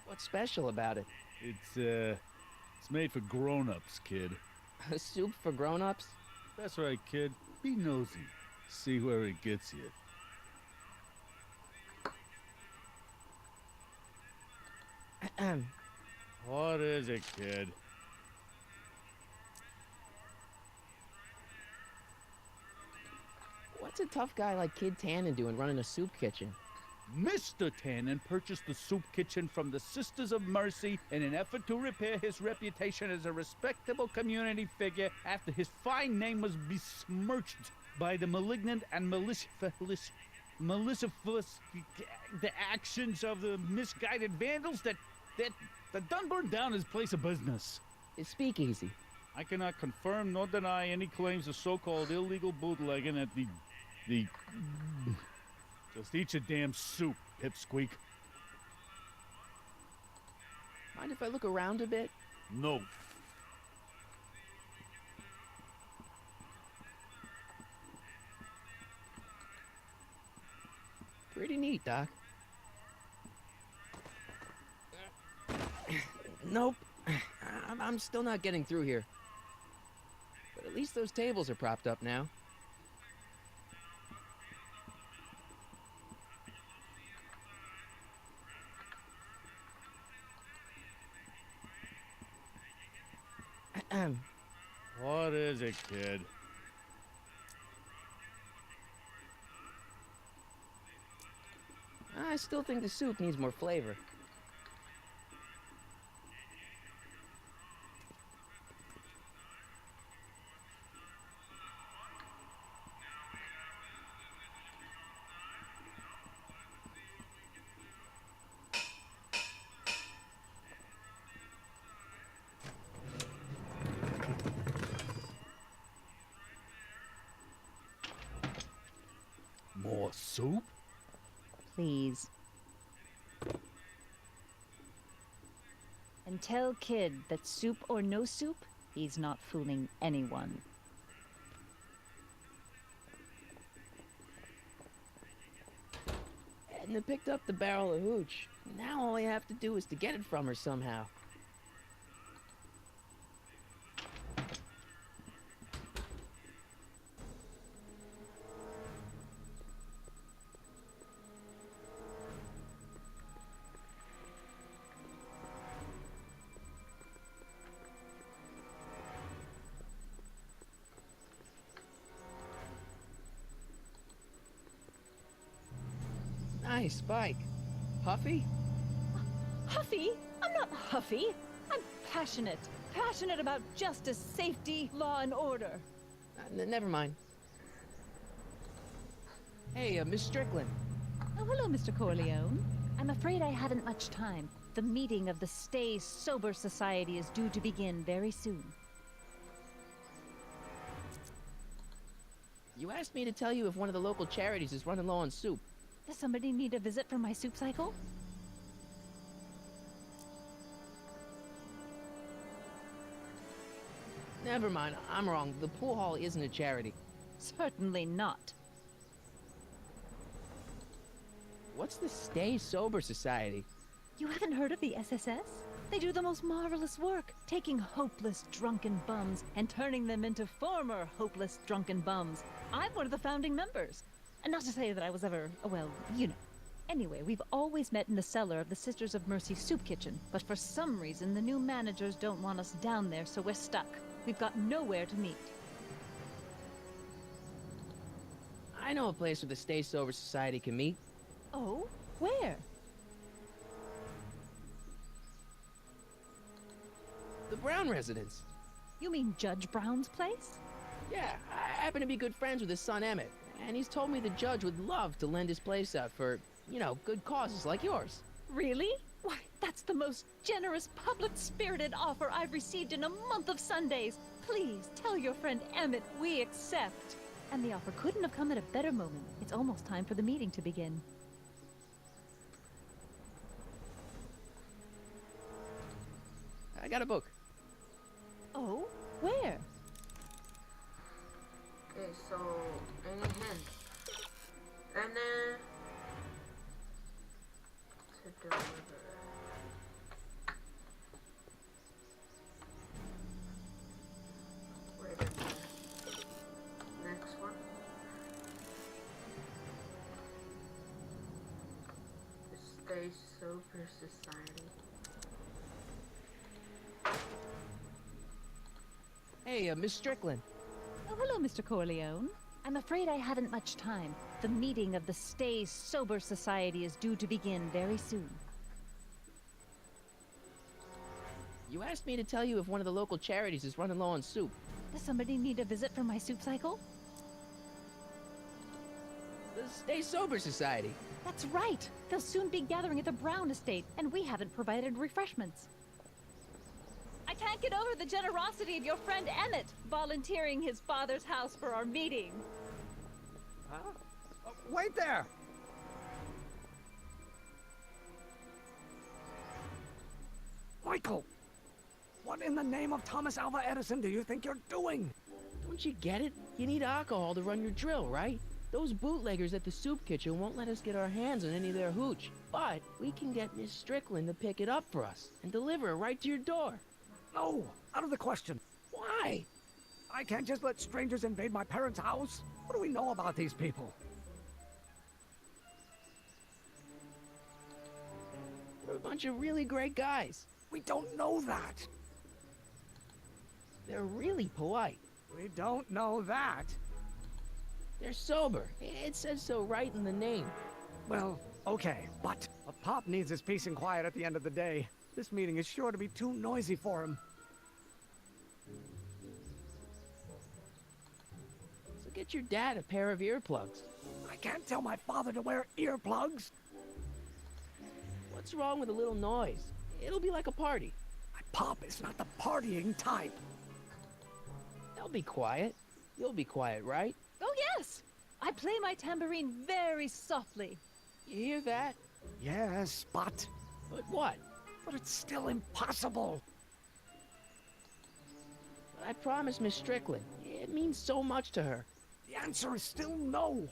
What's special about it?
It's made for grown-ups, kid.
A soup for grown-ups?
That's right, kid. Be nosy. See where it gets you. What is it, kid?
What's a tough guy like Kid Tannen doing running a soup kitchen?
Mr. Tannen purchased the soup kitchen from the Sisters of Mercy in an effort to repair his reputation as a respectable community figure after his fine name was besmirched by the malignant and malicious the actions of the misguided vandals that done burned down his place of business.
It's speakeasy.
I cannot confirm nor deny any claims of so-called illegal bootlegging at the Just eat your damn soup, pipsqueak.
Mind if I look around a bit?
No.
Pretty neat, Doc. Nope. I'm still not getting through here. But at least those tables are propped up now.
What is it, kid?
I still think the soup needs more flavor.
More soup?
Please. And tell Kid that soup or no soup, he's not fooling anyone.
Edna picked up the barrel of hooch. Now all I have to do is to get it from her somehow. Nice bike. Huffy?
Huffy? I'm not huffy. I'm passionate. Passionate about justice, safety, law, and order.
Never mind. Hey, Miss Strickland.
Oh, hello, Mr. Corleone. I'm afraid I haven't much time. The meeting of the Stay Sober Society is due to begin very soon.
You asked me to tell you if one of the local charities is running low on soup.
Does somebody need a visit from my soup cycle?
Never mind, I'm wrong. The pool hall isn't a charity.
Certainly not.
What's the Stay Sober Society?
You haven't heard of the SSS? They do the most marvelous work, taking hopeless drunken bums and turning them into former hopeless drunken bums. I'm one of the founding members. And not to say that I was ever, well, you know. Anyway, we've always met in the cellar of the Sisters of Mercy soup kitchen, but for some reason the new managers don't want us down there, so we're stuck. We've got nowhere to meet.
I know a place where the Stay Sober Society can meet.
Oh? Where?
The Brown residence.
You mean Judge Brown's place?
Yeah, I happen to be good friends with his son Emmett, and he's told me the judge would love to lend his place out for, you know, good causes like yours.
Really? Why, that's the most generous, public-spirited offer I've received in a month of Sundays. Please, tell your friend Emmett we accept. And the offer couldn't have come at a better moment. It's almost time for the meeting to begin.
I got a book.
Oh? Where?
Okay, so any hint? And then to deliver. Wait a minute. Next one. The Stay Sober Society.
Hey, Miss Strickland.
Oh, hello, Mr. Corleone. I'm afraid I haven't much time. The meeting of the Stay Sober Society is due to begin very soon.
You asked me to tell you if one of the local charities is running low on soup.
Does somebody need a visit from my soup cycle?
The Stay Sober Society.
That's right. They'll soon be gathering at the Brown estate, and we haven't provided refreshments. I can't get over the generosity of your friend Emmett, volunteering his father's house for our meeting.
Huh? Wait there! Michael! What in the name of Thomas Alva Edison do you think you're doing?
Don't you get it? You need alcohol to run your drill, right? Those bootleggers at the soup kitchen won't let us get our hands on any of their hooch. But we can get Miss Strickland to pick it up for us and deliver it right to your door.
No, out of the question.
Why?
I can't just let strangers invade my parents' house. What do we know about these people?
They're a bunch of really great guys.
We don't know that.
They're really polite.
We don't know that.
They're sober. It says so right in the name.
Well, okay, but Pop needs his peace and quiet at the end of the day. This meeting is sure to be too noisy for him.
So get your dad a pair of earplugs.
I can't tell my father to wear earplugs.
What's wrong with a little noise? It'll be like a party.
My Pop is not the partying type.
They'll be quiet. You'll be quiet, right?
Oh, yes! I play my tambourine very softly.
You hear that?
Yes, but...
But what?
But it's still impossible.
But I promised Miss Strickland. It means so much to her.
The answer is still no.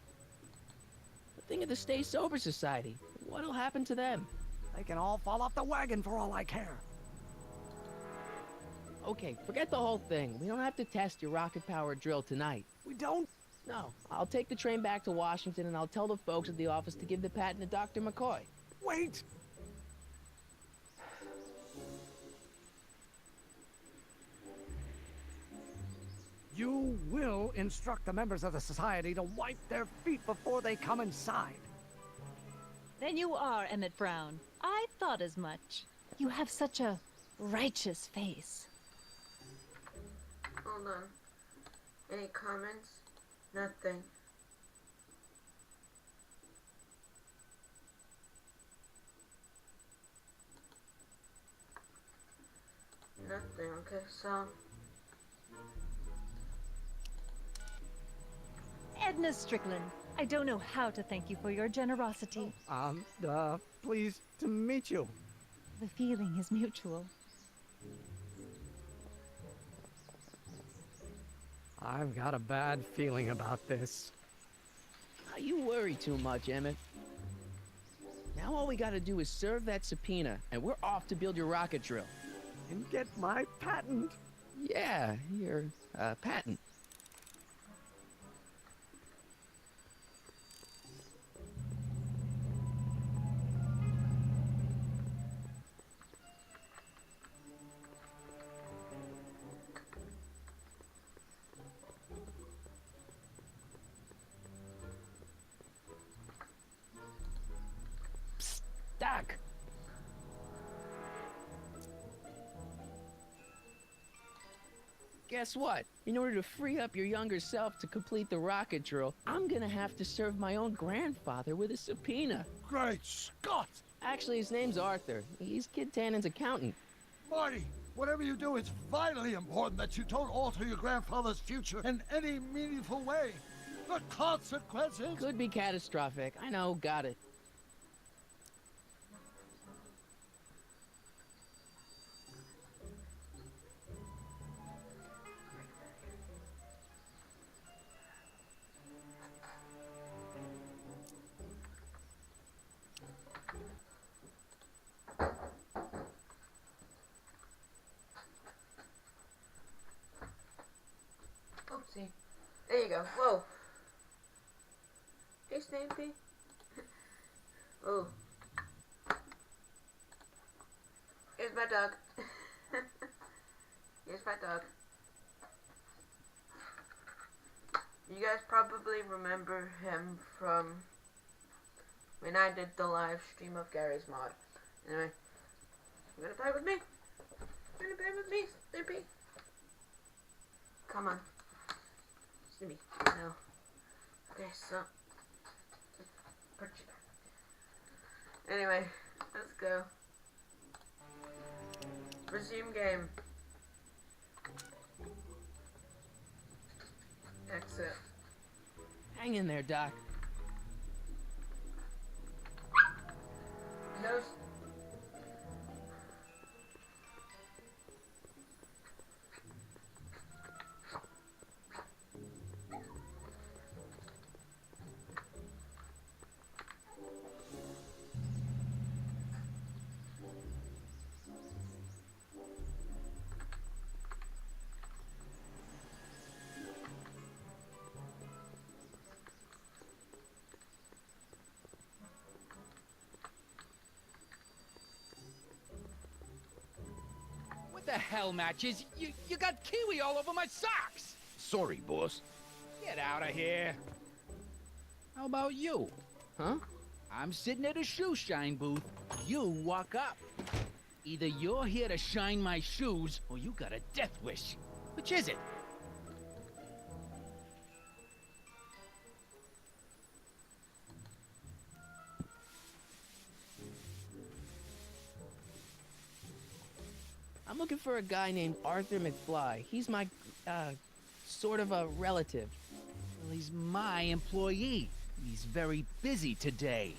But think of the Stay Sober Society. What'll happen to them?
They can all fall off the wagon for all I care.
Okay, forget the whole thing. We don't have to test your rocket-powered drill tonight.
We don't?
No. I'll take the train back to Washington and I'll tell the folks at the office to give the patent to Dr. McCoy.
Wait! You will instruct the members of the society to wipe their feet before they come inside.
Then you are Emmett Brown. I thought as much. You have such a righteous face.
Hold on. Any comments? Nothing. thing, okay? So,
Edna Strickland, I don't know how to thank you for your generosity.
Pleased to meet you.
The feeling is mutual.
I've got a bad feeling about this.
You worry too much, Emmett. Now all we gotta do is serve that subpoena, and we're off to build your rocket drill.
And get my patent.
Yeah, your patent. Psst, Doc. Guess what? In order to free up your younger self to complete the rocket drill, I'm gonna have to serve my own grandfather with a subpoena.
Great Scott!
Actually, his name's Arthur. He's Kid Tannen's accountant.
Marty, whatever you do, it's vitally important that you don't alter your grandfather's future in any meaningful way. The consequences...
Could be catastrophic. I know, got it.
oopsie. There you go. Whoa. Hey, Snappy. Oh. Here's my dog. Here's my dog. You guys probably remember him from when I did the live stream of Gary's Mod. Anyway, you gonna play with me? You gonna play with me, Snoopy? Come on. Snoopy, no. Okay, so put you back. Anyway, let's go. Resume game. Exit.
Hang in there, Doc.
No.
What the hell, Matches? You got kiwi all over my socks!
Sorry, boss.
Get out of here. How about you?
Huh?
I'm sitting at a shoe shine booth. You walk up. Either you're here to shine my shoes, or you got a death wish. Which is it?
I'm looking for a guy named Arthur McFly. He's my, sort of a relative.
Well, he's my employee. He's very busy today.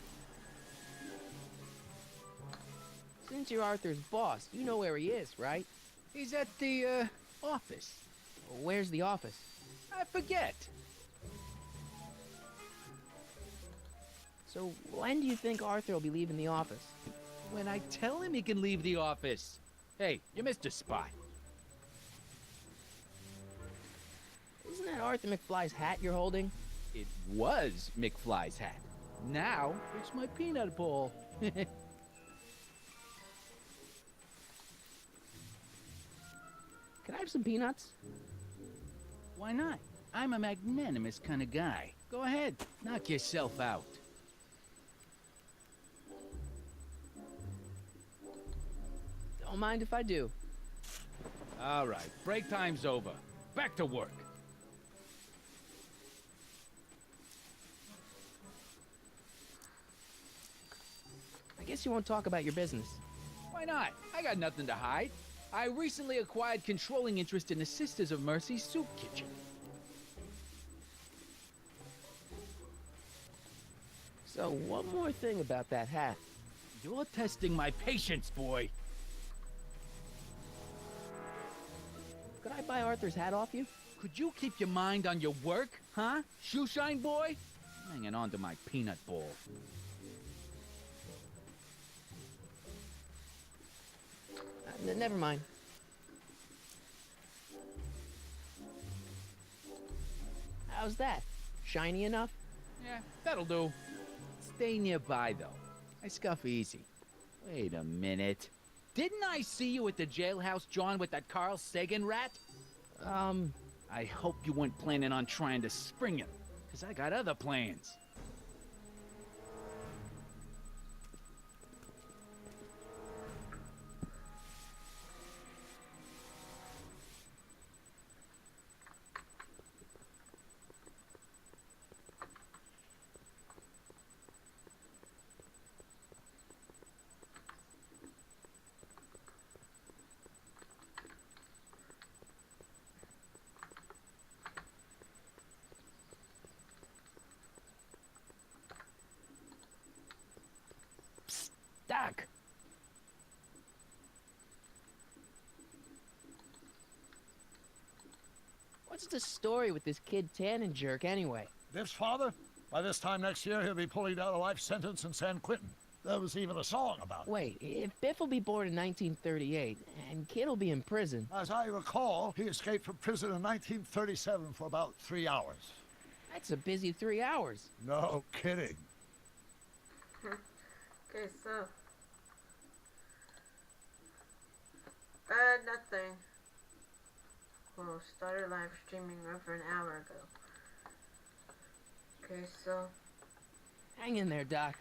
Since you're Arthur's boss, you know where he is, right?
He's at the, office.
Where's the office?
I forget.
So when do you think Arthur will be leaving the office?
When I tell him he can leave the office. Hey, you missed a spot.
Isn't that Arthur McFly's hat you're holding?
It was McFly's hat. Now, it's my peanut ball.
Can I have some peanuts?
Why not? I'm a magnanimous kind of guy. Go ahead, knock yourself out.
Don't mind if I do.
All right, break time's over. Back to work.
I guess you won't talk about your business.
Why not? I got nothing to hide. I recently acquired controlling interest in the Sisters of Mercy Soup Kitchen.
So, one more thing about that hat.
You're testing my patience, boy.
Could I buy Arthur's hat off you?
Could you keep your mind on your work, huh? Shoeshine boy? Hanging on to my peanut ball.
Never mind. How's that? Shiny enough?
Yeah, that'll do. Stay nearby, though. I scuff easy. Wait a minute. Didn't I see you at the jailhouse, John, with that Carl Sagan rat? I hope you weren't planning on trying to spring him, because I got other plans. Doc!
What's the story with this kid Tannen jerk anyway?
Biff's father? By this time next year, he'll be pulling down a life sentence in San Quentin. There was even a song about it.
Wait, if Biff will be born in 1938, and Kid will be in prison...
As I recall, he escaped from prison in 1937 for about 3 hours.
That's a busy 3 hours.
No kidding.
Okay, so... nothing. Well, started live streaming over an hour ago. Okay, so...
Hang in there, Doc.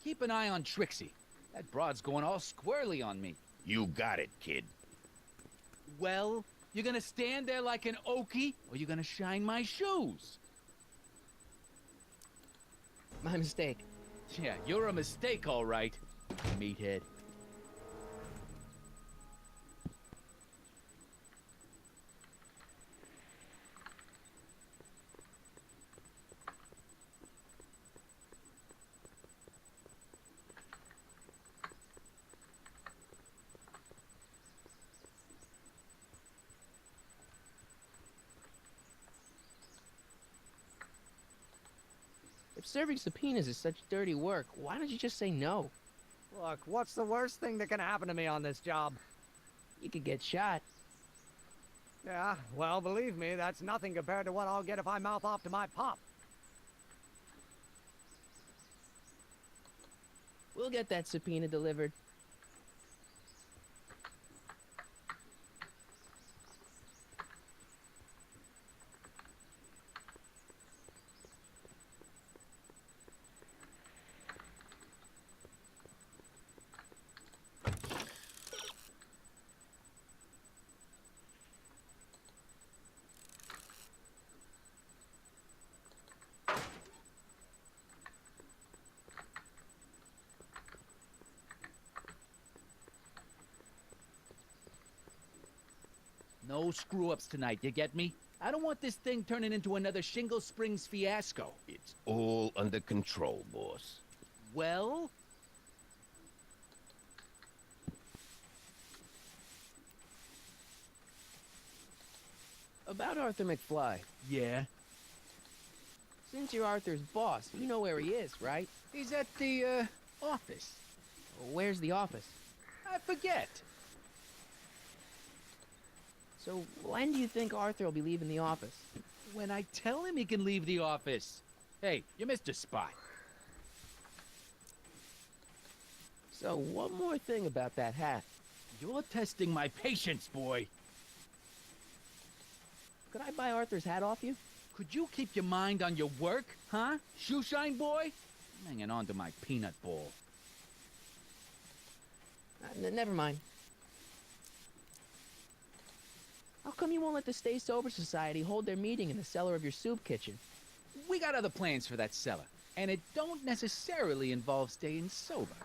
Keep an eye on Trixie. That broad's going all squirrely on me.
You got it, kid.
Well, you gonna stand there like an okie, or you gonna shine my shoes?
My mistake.
Yeah, you're a mistake, all right, meathead.
If serving subpoenas is such dirty work, why don't you just say no?
Look, what's the worst thing that can happen to me on this job?
You could get shot.
Yeah, well, believe me, that's nothing compared to what I'll get if I mouth off to my pop.
We'll get that subpoena delivered.
No screw-ups tonight, you get me? I don't want this thing turning into another Shingle Springs fiasco.
It's all under control, boss.
Well?
About Arthur McFly.
Yeah?
Since you're Arthur's boss, you know where he is, right?
He's at the, office.
Where's the office?
I forget.
So, when do you think Arthur will be leaving the office?
When I tell him he can leave the office. Hey, you missed a spot.
So, one more thing about that hat.
You're testing my patience, boy.
Could I buy Arthur's hat off you?
Could you keep your mind on your work, huh? Shoeshine boy? I'm hanging on to my peanut ball.
Never mind. How come you won't let the Stay Sober Society hold their meeting in the cellar of your soup kitchen?
We got other plans for that cellar, and it don't necessarily involve staying sober.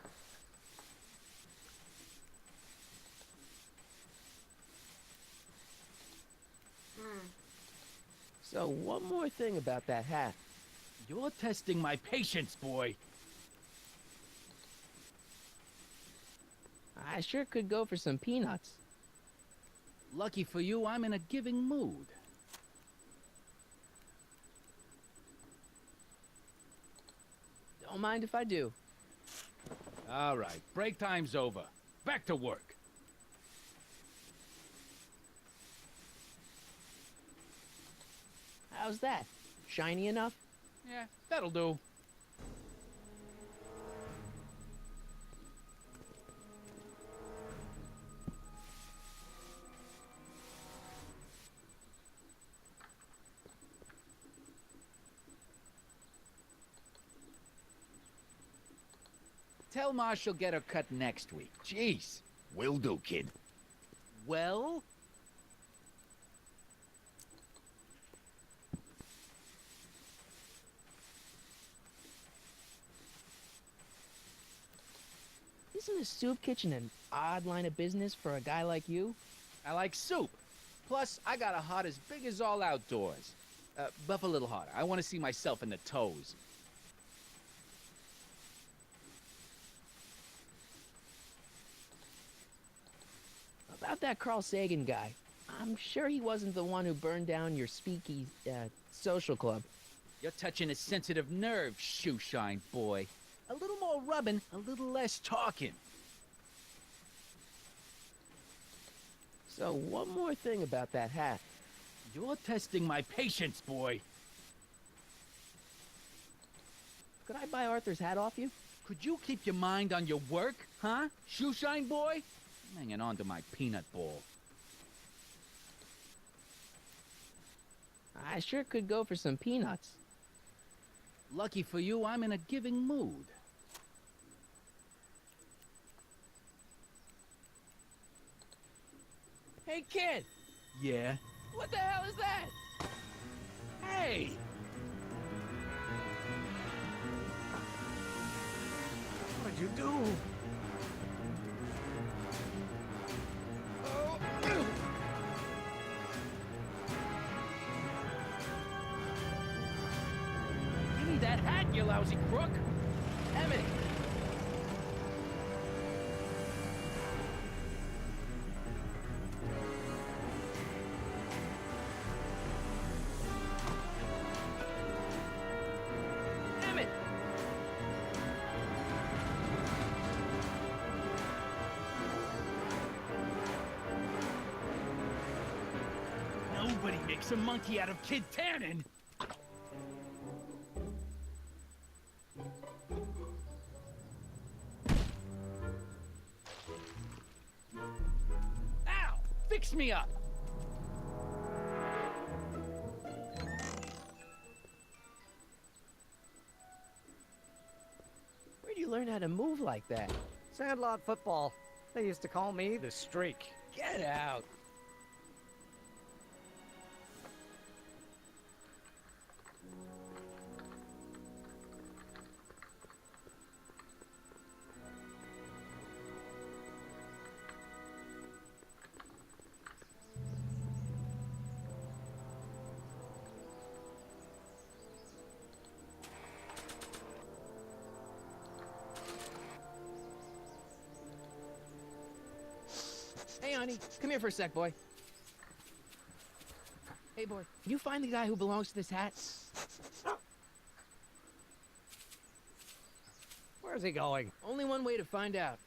So, one more thing about that hat.
You're testing my patience, boy.
I sure could go for some peanuts.
Lucky for you, I'm in a giving mood.
Don't mind if I do.
All right, break time's over. Back to work.
How's that? Shiny enough?
Yeah, that'll do. Tell Ma she'll get her cut next week. Jeez.
Will do, kid.
Well?
Isn't a soup kitchen an odd line of business for a guy like you?
I like soup. Plus, I got a heart as big as all outdoors. Buff a little harder. I want to see myself in the toes.
About that Carl Sagan guy. I'm sure he wasn't the one who burned down your speakeasy, social club.
You're touching a sensitive nerve, shoeshine boy. A little more rubbing, a little less talking.
So, one more thing about that hat.
You're testing my patience, boy.
Could I buy Arthur's hat off you?
Could you keep your mind on your work, huh? Shoeshine boy? I'm hanging on to my peanut ball.
I sure could go for some peanuts.
Lucky for you, I'm in a giving mood.
Hey, kid!
Yeah?
What the hell is that?
Hey!
What'd you do?
Give me that hat, you lousy crook!
Emmett! Emmett!
Nobody makes a monkey out of Kid Tannen! Ow! Fix me up!
Where'd you learn how to move like that?
Sandlot football. They used to call me the Streak.
Get out!
Hey, honey, come here for a sec, boy. Hey, boy, can you find the guy who belongs to this hat?
Where's he going?
Only one way to find out.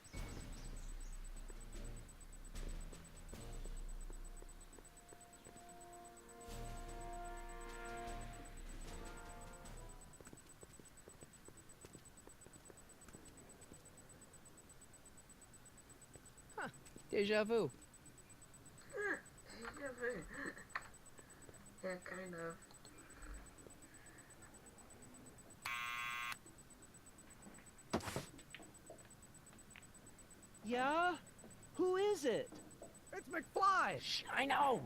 Huh, deja vu.
Deja vu. Yeah, kind of.
Yeah? Who is it?
It's McFly!
Shh, I know!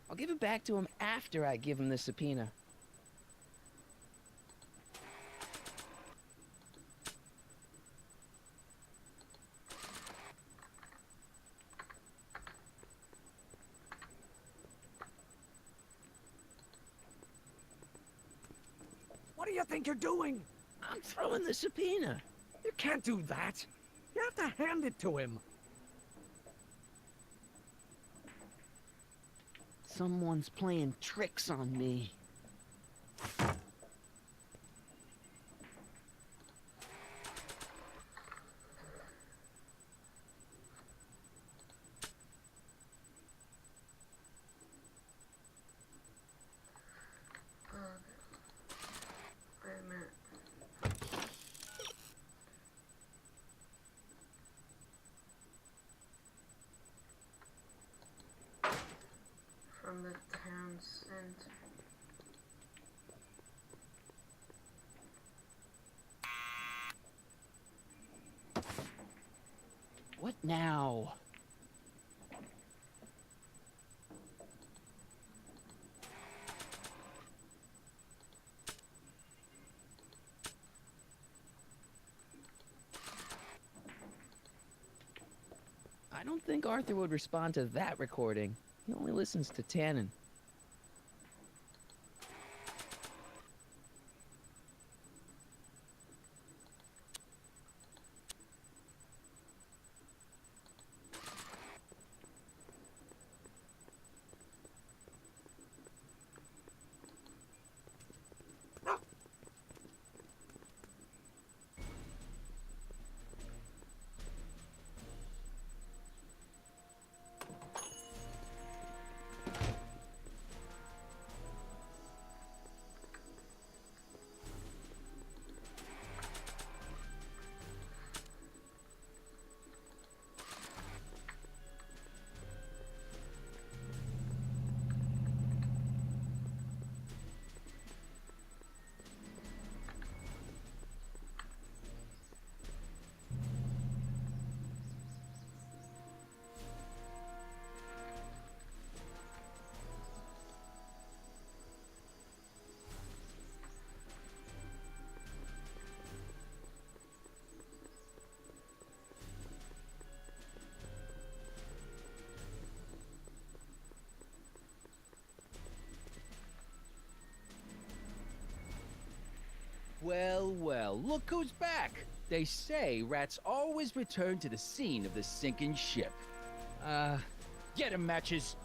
I'll give it back to him after I give him the subpoena.
What do you think you're doing?
I'm throwing the subpoena.
You can't do that. You have to hand it to him.
Someone's playing tricks on me.
Wait a minute. From the town center.
What now?
I don't think Arthur would respond to that recording. He only listens to Tannen.
Well, well, look who's back! They say rats always return to the scene of the sinking ship. Get 'em, Matches!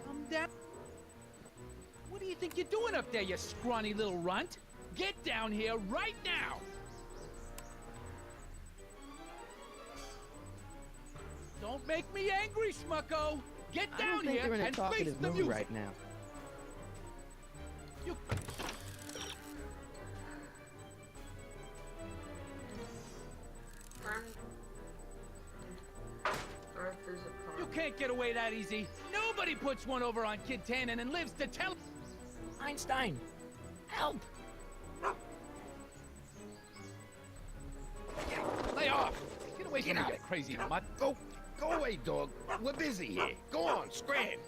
Come down. What do you think you're doing up there, you scrawny little runt? Get down here right now! Don't make me angry, Schmucko! Get
I
down
don't think
here
they're in a
and face
talkative
the
mood
music!
right now.
You...
Arthur's a pawn.
You can't get away that easy. Nobody puts one over on Kid Tannen and lives to tell...
Einstein! Help!
Lay off! Get away from me, you crazy mutt!
Go away, dog. We're busy here. Go on, scram.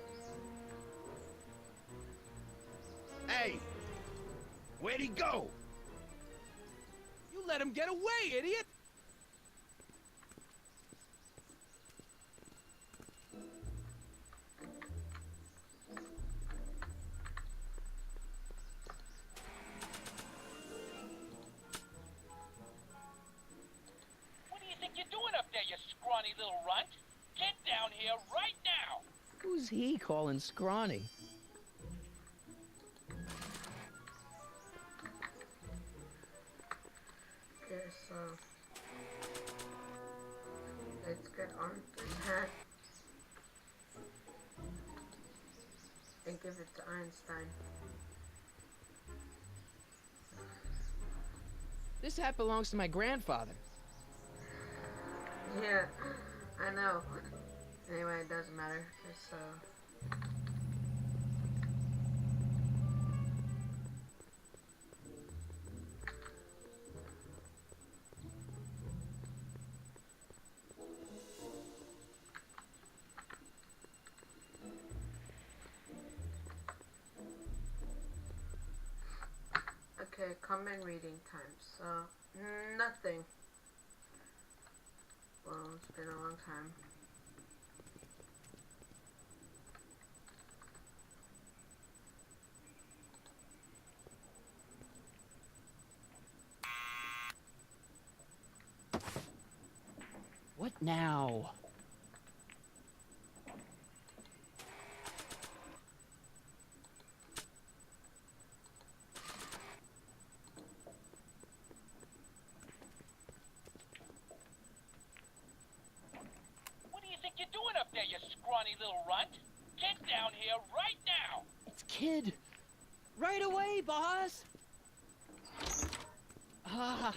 Hey, where'd he go?
You let him get away, idiot! What do you think you're doing up there, you scrawny little runt? Get down here right now!
Who's he calling scrawny?
So let's get on this hat and give it to Einstein.
This hat belongs to my grandfather.
Yeah, I know. Anyway, it doesn't matter. Just okay, comment reading time. So nothing. Well, it's been a long time.
What now?
What do you think you're doing up there, you scrawny little runt? Get down here right now!
It's Kid. Right away, boss. Ah,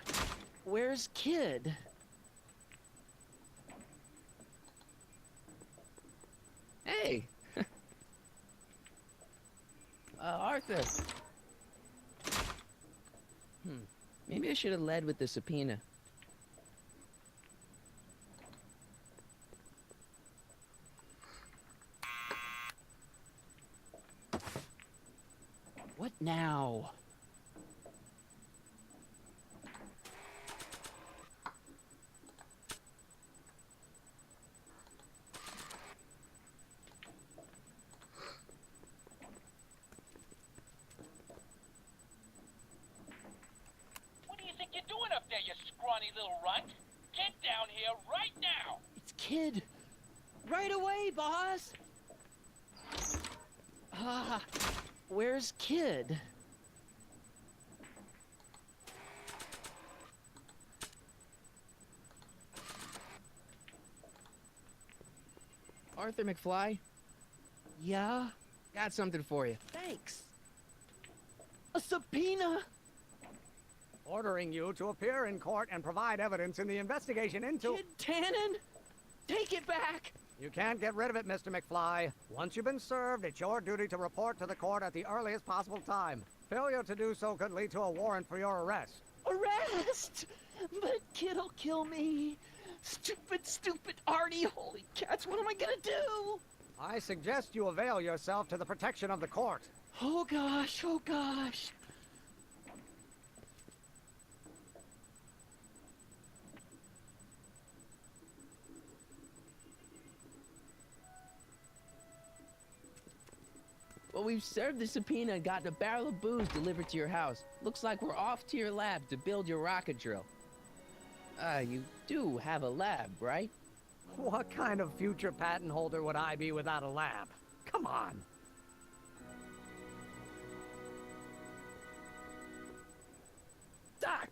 where's Kid?
Hey! Arthur. Maybe I should have led with the subpoena.
What now?
What do you think you're doing up there, you scrawny little runt? Get down here right now!
It's Kid. Right away, boss. Ah, where's Kid?
Arthur McFly,
Yeah?
got something for you.
Thanks. A subpoena?
Ordering you to appear in court and provide evidence in the investigation into...
Kid Tannen? Take it back!
You can't get rid of it, Mr. McFly. Once you've been served, it's your duty to report to the court at the earliest possible time. Failure to do so could lead to a warrant for your arrest.
Arrest! But Kid'll kill me. Stupid, stupid Artie. Holy cats, what am I gonna do?
I suggest you avail yourself to the protection of the court.
Oh gosh, oh gosh.
Well, we've served the subpoena and gotten a barrel of booze delivered to your house. Looks like we're off to your lab to build your rocket drill. You do have a lab, right?
What kind of future patent holder would I be without a lab? Come on.
Doc!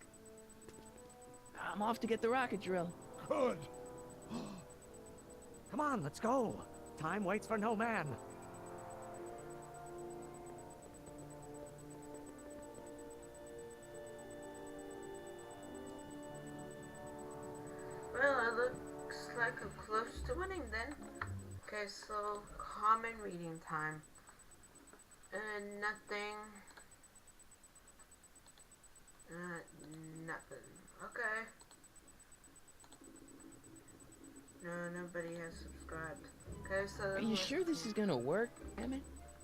I'm off to get the rocket drill.
Good.
Come on, let's go. Time waits for no man.
Well, it looks like I'm close to winning then. Okay, so common reading time. And nothing. Nothing. Okay. No, nobody has subscribed. Okay, so...
Are you sure this is gonna work, Emmett?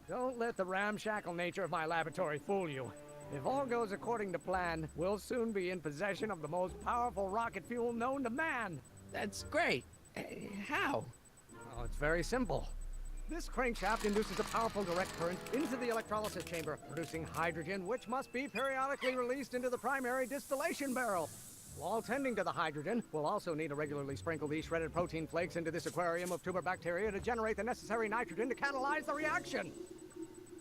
Don't let the ramshackle nature of my laboratory fool you. If all goes according to plan, we'll soon be in possession of the most powerful rocket fuel known to man.
That's great. How?
Oh, it's very simple. This crankshaft induces a powerful direct current into the electrolysis chamber, producing hydrogen, which must be periodically released into the primary distillation barrel. While tending to the hydrogen, we'll also need to regularly sprinkle these shredded protein flakes into this aquarium of tuber bacteria to generate the necessary nitrogen to catalyze the reaction.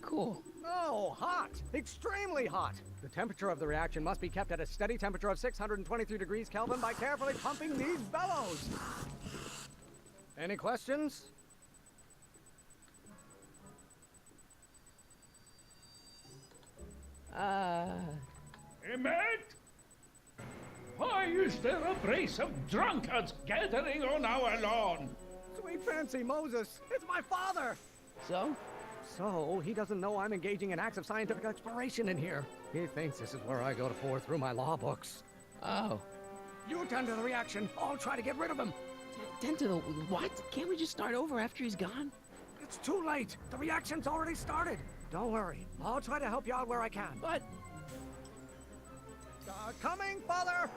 Cool.
Oh, hot! Extremely hot! The temperature of the reaction must be kept at a steady temperature of 623 degrees Kelvin by carefully pumping these bellows. Any questions?
Emmett? Why is there a brace of drunkards gathering on our lawn?
Sweet fancy Moses, it's my father!
So?
So, he doesn't know I'm engaging in acts of scientific exploration in here. He thinks this is where I go to pore through my law books.
Oh.
You tend to the reaction. I'll try to get rid of him.
Tend to the what? Can't we just start over after he's gone?
It's too late. The reaction's already started. Don't worry. I'll try to help you out where I can.
But...
coming, Father!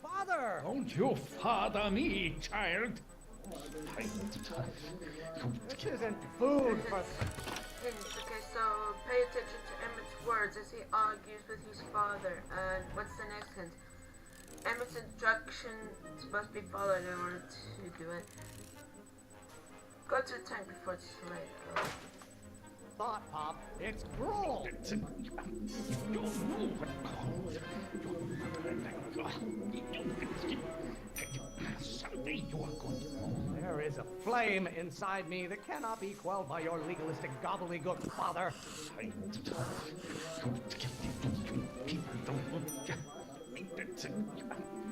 Father!
Don't you father me, child.
This isn't food for...
Okay, so pay attention to Emmett's words as he argues with his father. And what's the next hint? Emmett's instructions must be followed in order to do it. Go to the tank before it's too late. Go.
Thought, Pop. It's gruel!
Someday you are going to know.
There is a flame inside me that cannot be quelled by your legalistic gobbledygook, Father.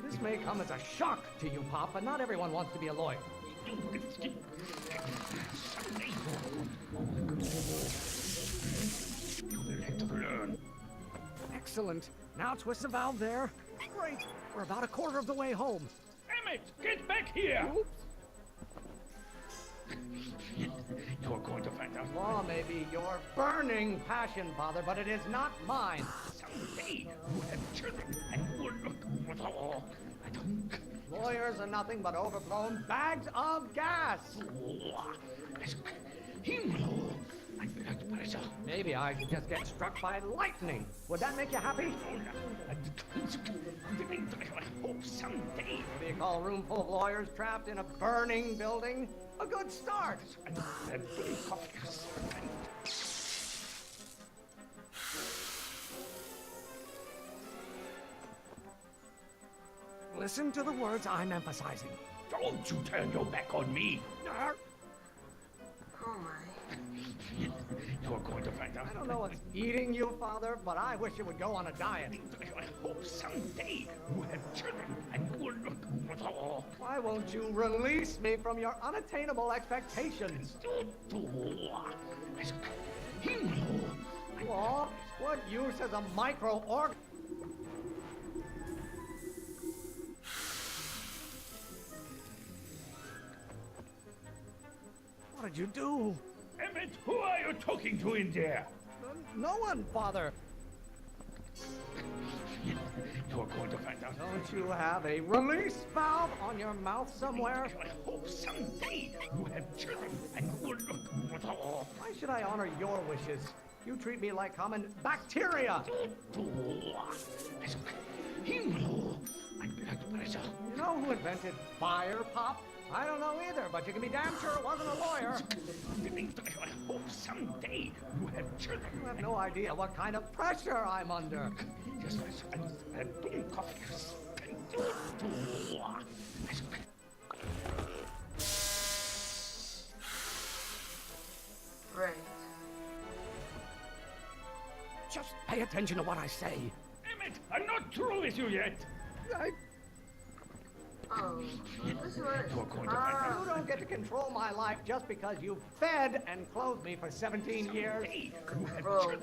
This may come as a shock to you, Pop, but not everyone wants to be a lawyer. Excellent. Now twist the valve there. Great. We're about a quarter of the way home.
Emmett, get back here!
Oops.
You're going to find out.
Law may be your burning passion, Father, but it is not mine.
Someday you have children and you will look with the law. I don't...
Lawyers are nothing but overblown bags of gas. Maybe I could just get struck by lightning. Would that make you happy?
I hope someday.
What do you call a room full of lawyers trapped in a burning building? A good start. Listen to the words I'm emphasizing.
Don't you turn your back on me.
Oh my.
You're going to find out.
I don't know what's eating you, Father, but I wish you would go on a diet.
I hope someday you have children and you will look with the law.
Why won't you release me from your unattainable expectations? Law? What use as a micro-org? What did you do?
Emmett, who are you talking to in there?
No one, Father.
You're going to find out.
Don't you have a release valve on your mouth somewhere?
I hope someday you have children and you will look with the law.
Why should I honor your wishes? You treat me like common bacteria. You know who invented fire, Pop? I don't know either, but you can be damn sure it wasn't a lawyer.
I hope someday you have children.
You have no idea what kind of pressure I'm under.
Right.
Just pay attention to what I say.
Emmett, I'm not through with you yet.
Oh, this was...
You don't get to control my life just because you fed and clothed me for 17 years.
Rogue.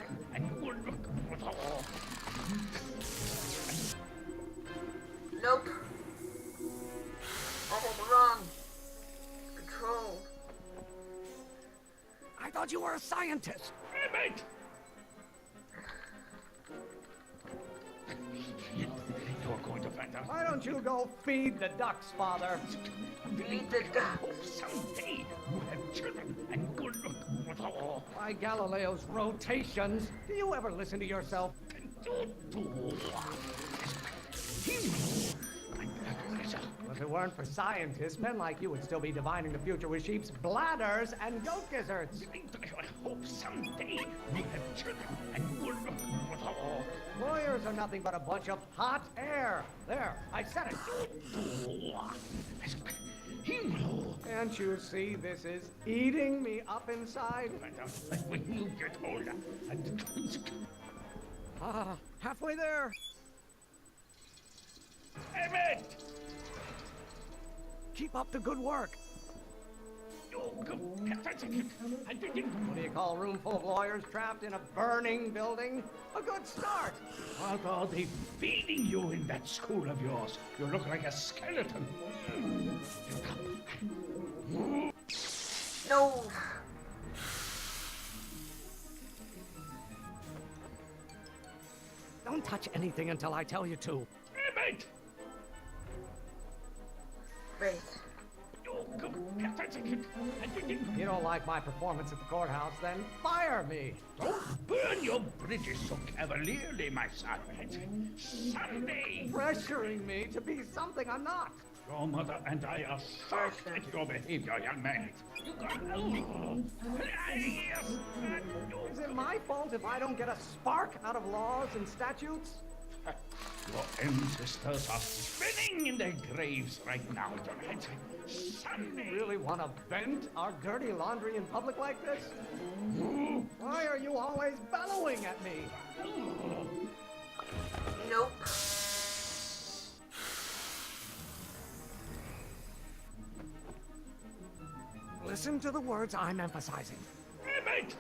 Nope. All wrong. Control.
I thought you were a scientist.
Emmett! You're going to find out.
Why don't you go feed the ducks, Father?
Feed the ducks.
Someday you have children and you will look with the law.
By Galileo's rotations, do you ever listen to yourself? If it weren't for scientists, men like you would still be divining the future with sheep's bladders and goat gizzards.
I hope someday we have children and we'll...
Lawyers are nothing but a bunch of hot air. There, I said it. Can't you see this is eating me up inside?
When you get older.
Halfway there.
Emmett!
Keep up the good work. What do you call a room full of lawyers trapped in a burning building? A good start.
What are they feeding you in that school of yours? You look like a skeleton.
No!
Don't touch anything until I tell you to.
Emmett!
Great.
You don't like my performance at the courthouse, then fire me.
Don't burn your bridges so cavalierly, my son. Someday...
Pressuring me to be something I'm not.
Your mother and I are shocked at your behavior, young man. You got...
Is it my fault if I don't get a spark out of laws and statutes?
Your ancestors are spinning in their graves right now, John. Someday...
You really want to vent our dirty laundry in public like this? Why are you always bellowing at me?
Nope.
Listen to the words I'm emphasizing.
Emmett!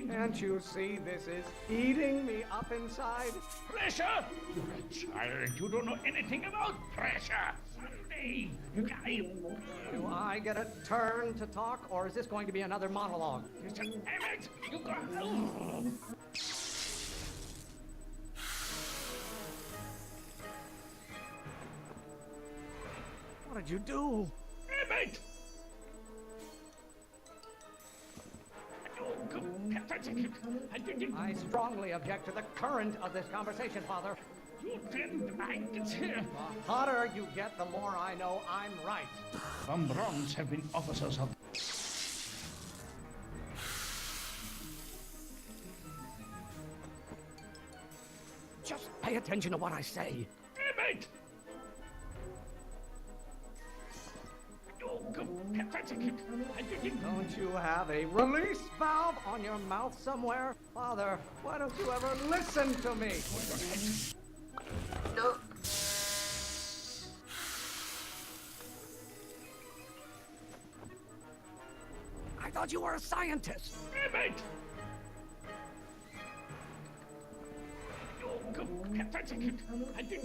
Can't you see this is eating me up inside?
Pressure? You're a child. You don't know anything about pressure. Someday,
Do I get a turn to talk, or is this going to be another monologue?
Emmett, you got...
What did you do?
Emmett!
I strongly object to the current of this conversation, Father.
You didn't like it here.
The hotter you get, the more I know I'm right.
Von Brauns have been officers of...
Just pay attention to what I say.
Emmett!
Don't you have a release valve on your mouth somewhere? Father, why don't you ever listen to me?
Nope.
I thought you were a scientist.
Emmett!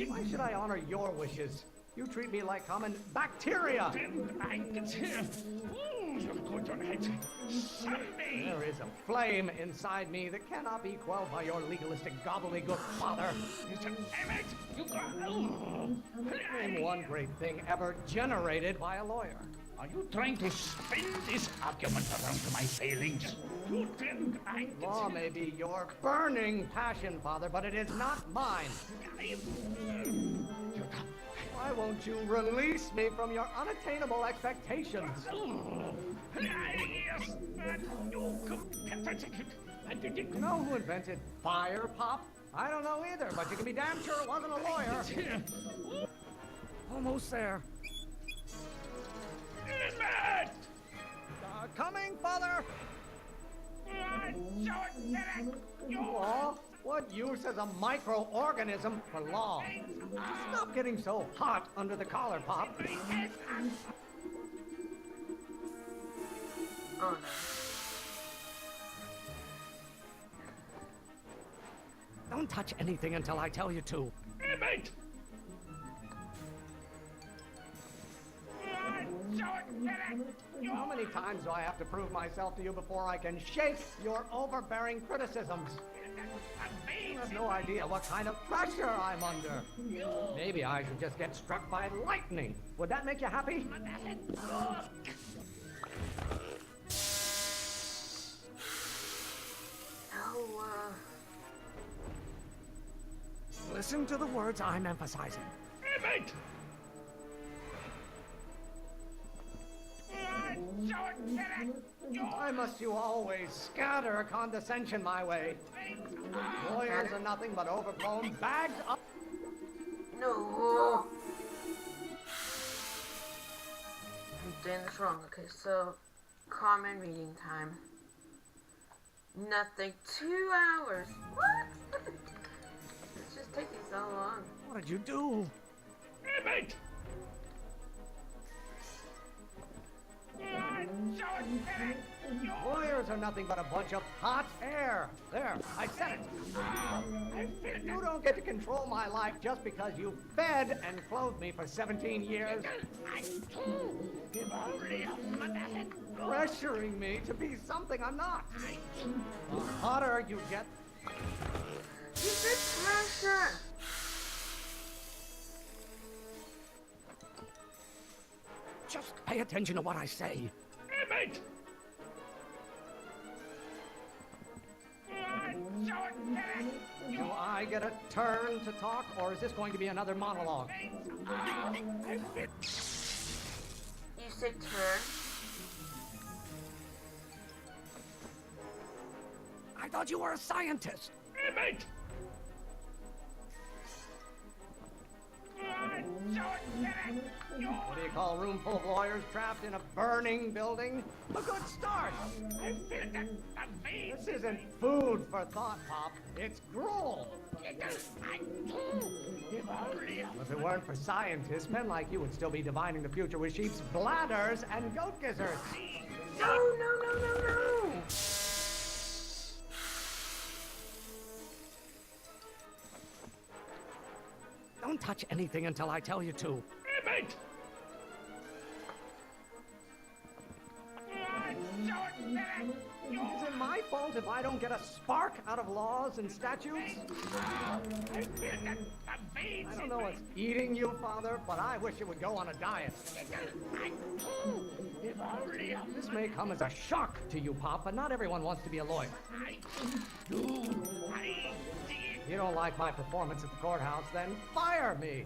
Why should I honor your wishes? You treat me like common bacteria. There is a flame inside me that cannot be quelled by your legalistic gobbledygook, Father. Name one great thing ever generated by a lawyer.
Are you trying to spin this argument around to my failings? You didn't like it.
Law may be your burning passion, Father, but it is not mine. Why won't you release me from your unattainable expectations? You know who invented fire, Pop? I don't know either, but you can be damn sure it wasn't a lawyer. Almost there. Coming, Father! Law? What use is a microorganism for law? Stop getting so hot under the collar, Pop.
Oh no.
Don't touch anything until I tell you to.
Emmett!
How many times do I have to prove myself to you before I can shake your overbearing criticisms? You have no idea what kind of pressure I'm under. Maybe I should just get struck by lightning. Would that make you happy?
No,
Listen to the words I'm emphasizing.
Emmett!
Why must you always scatter condescension my way? Lawyers are nothing but overblown bags of...
No! I'm doing this wrong. Okay, so common reading time. Nothing. 2 hours. What? It's just taking so long.
What did you do?
Emmett!
Lawyers are nothing but a bunch of hot air. There, I said it. You don't get to control my life just because you fed and clothed me for 17 years. Pressuring me to be something I'm not. The hotter you get...
You said pressure!
Just pay attention to what I say.
Emmett!
Do I get a turn to talk, or is this going to be another monologue?
You said turn?
I thought you were a scientist.
Emmett!
What do you call a room full of lawyers trapped in a burning building? A good start. This isn't food for thought, Pop. It's gruel. If it weren't for scientists, men like you would still be divining the future with sheep's bladders and goat gizzards.
No, no, no, no, no!
Don't touch anything until I tell you to.
Emmett!
Is it my fault if I don't get a spark out of laws and statutes? I don't know what's eating you, Father, but I wish you would go on a diet. This may come as a shock to you, Pop, but not everyone wants to be a lawyer. You don't like my performance at the courthouse, then fire me.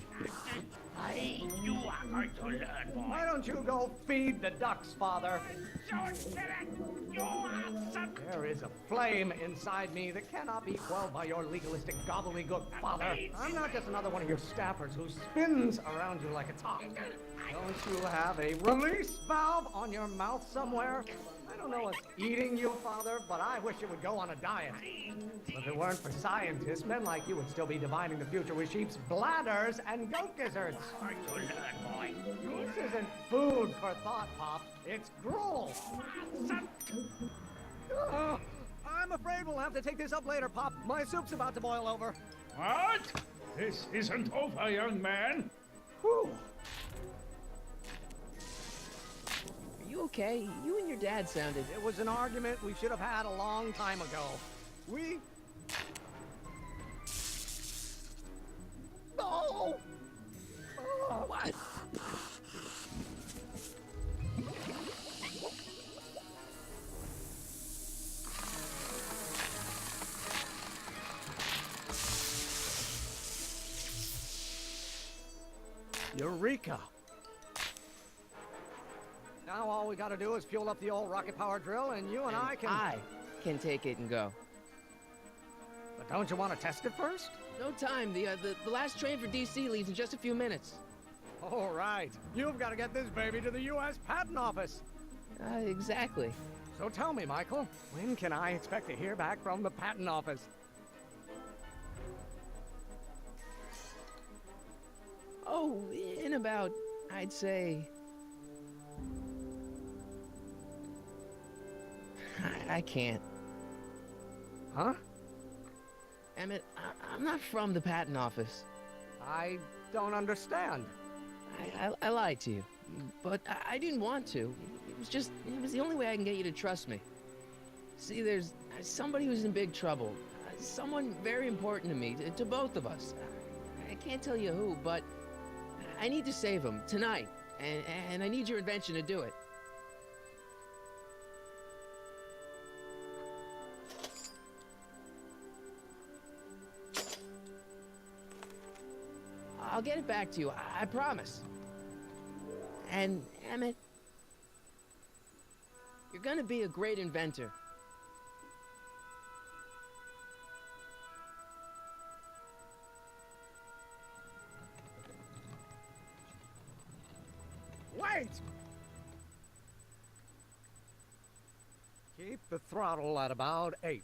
You are going to learn, boy.
Why don't you go feed the ducks, Father? There is a flame inside me that cannot be quelled by your legalistic gobbledygook, Father. I'm not just another one of your staffers who spins around you like a top. Don't you have a release valve on your mouth somewhere? I don't know what's eating you, Father, but I wish you would go on a diet. If it weren't for scientists, men like you would still be divining the future with sheep's bladders and goat gizzards. This isn't food for thought, Pop. It's gruel. I'm afraid we'll have to take this up later, Pop. My soup's about to boil over.
What? This isn't over, young man.
Whew.
Are you okay? You and your dad sounded...
It was an argument we should have had a long time ago. We... No! Oh, what? Eureka! Now all we gotta do is fuel up the old rocket power drill and you and I can
take it and go.
But don't you want to test it first?
No time. The last train for DC leaves in just a few minutes.
All right. You've got to get this baby to the U.S. Patent Office.
Exactly.
So tell me, Michael, when can I expect to hear back from the Patent Office?
Oh, in about, I'd say... I can't.
Huh?
Emmett, I'm not from the patent office.
I don't understand.
I lied to you, but I didn't want to. It was the only way I can get you to trust me. See, there's somebody who's in big trouble. Someone very important to me, to both of us. I can't tell you who, but I need to save him tonight, and I need your invention to do it. I'll get it back to you, I promise. And, Emmett, you're gonna be a great inventor.
Wait! Keep the throttle at about 8.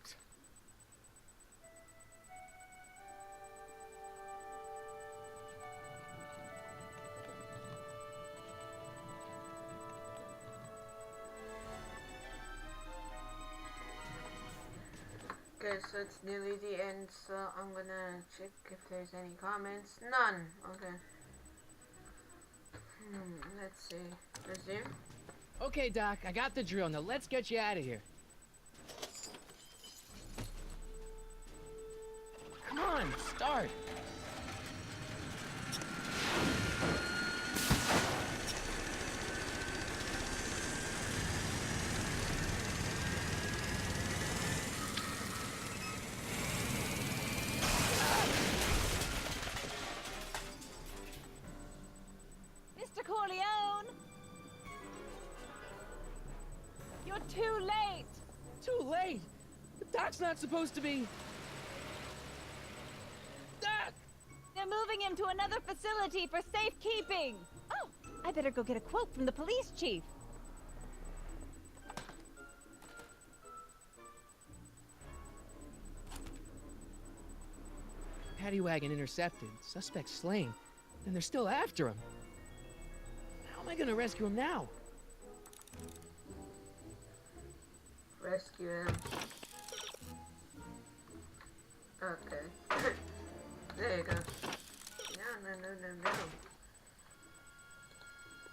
Okay, so it's nearly the end, so I'm gonna check if there's any comments. None. Okay. Let's see. Resume.
Okay, Doc, I got the drill. Now let's get you out of here. Come on, start.
Mr. Corleone! You're too late!
Too late? The Doc's not supposed to be... Doc!
They're moving him to another facility for safekeeping! Oh, I better go get a quote from the police chief.
Paddy wagon intercepted. Suspect slain. And they're still after him. How am I gonna rescue him now?
Rescue him. Okay. There you go.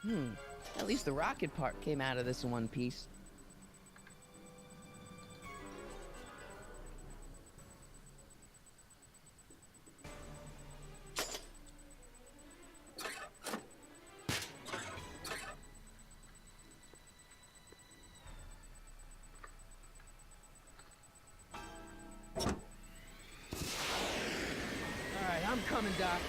No.
At least the rocket part came out of this in one piece. Alright, I'm coming, Doc.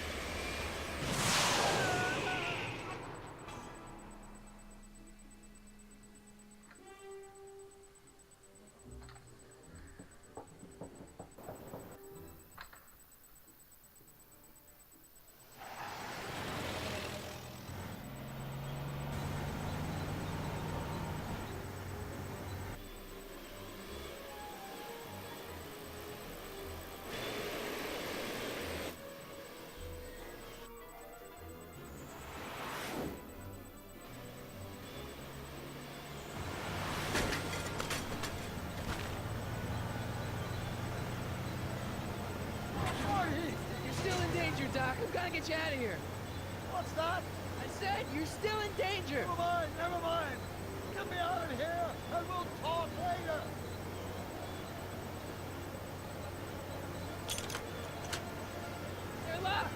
You're still in danger, Doc. I've got to get you out of here.
What's that?
I said you're still in danger.
Never mind, never mind. Get me out of here, and we'll talk later.
They're locked.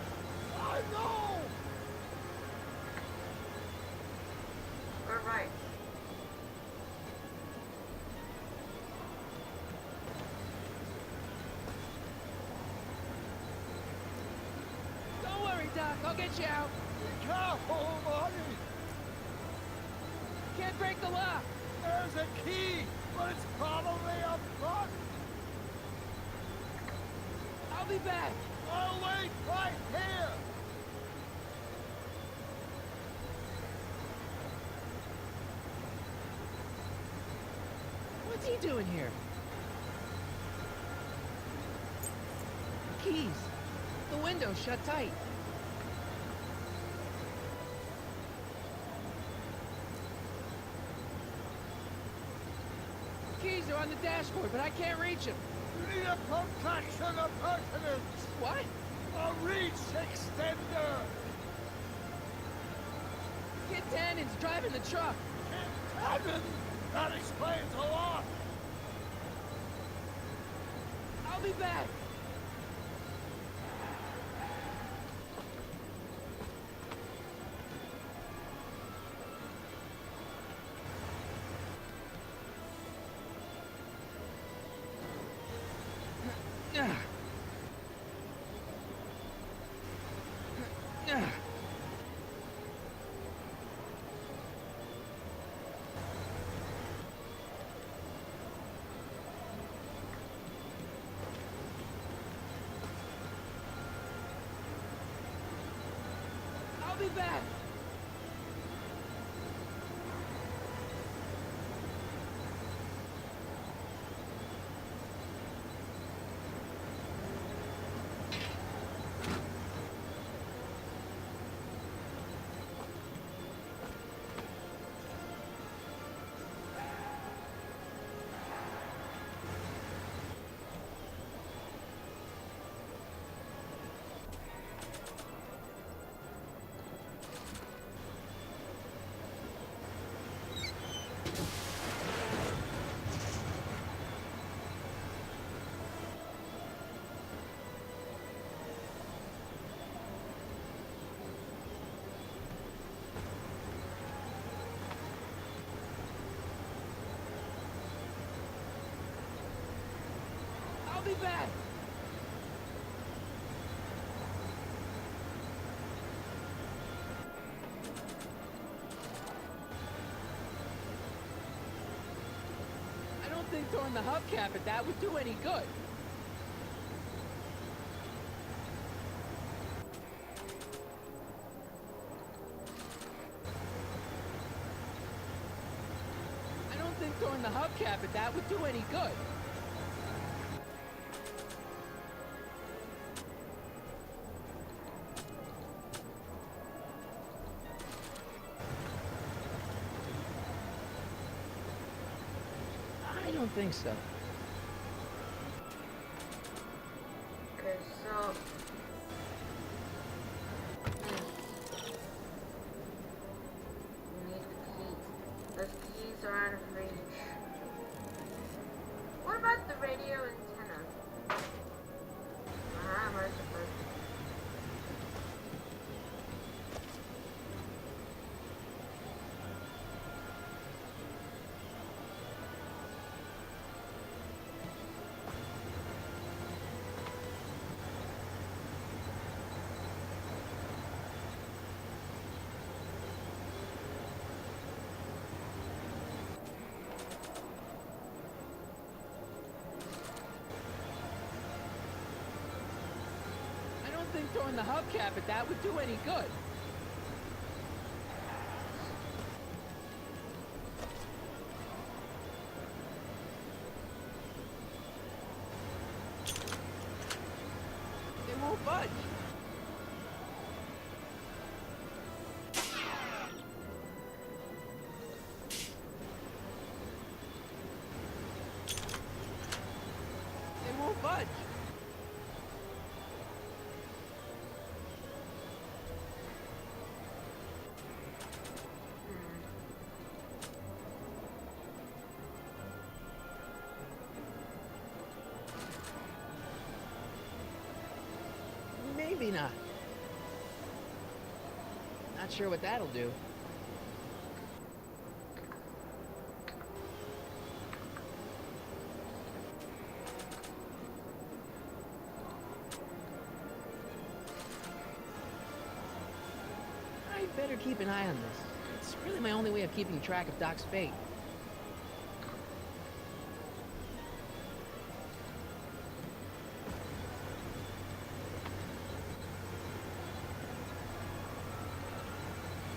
I know!
We're right.
Don't worry, Doc. I'll get you out.
Be careful, Marty.
Can't break the lock.
There's a key, but it's probably up front.
I'll be back.
I'll wait right here.
What's he doing here? Keys. The window's shut tight. Keys are on the dashboard, but I can't reach them.
You need a protraction appurtenance.
What?
A reach extender.
Kid Tannen's driving the truck.
Cannon! That explains a lot.
I'll be back. I'll be back. I'll be back. I don't think throwing the hubcap at that would do any good. I don't think throwing the hubcap at that would do any good. I don't think so.
Okay, so we need the keys. Those keys are out of reach. What about the radio antenna? Where's the first?
I don't think throwing the hubcap at that would do any good. They won't budge. They won't budge. Maybe not. Not sure what that'll do. I better keep an eye on this. It's really my only way of keeping track of Doc's fate.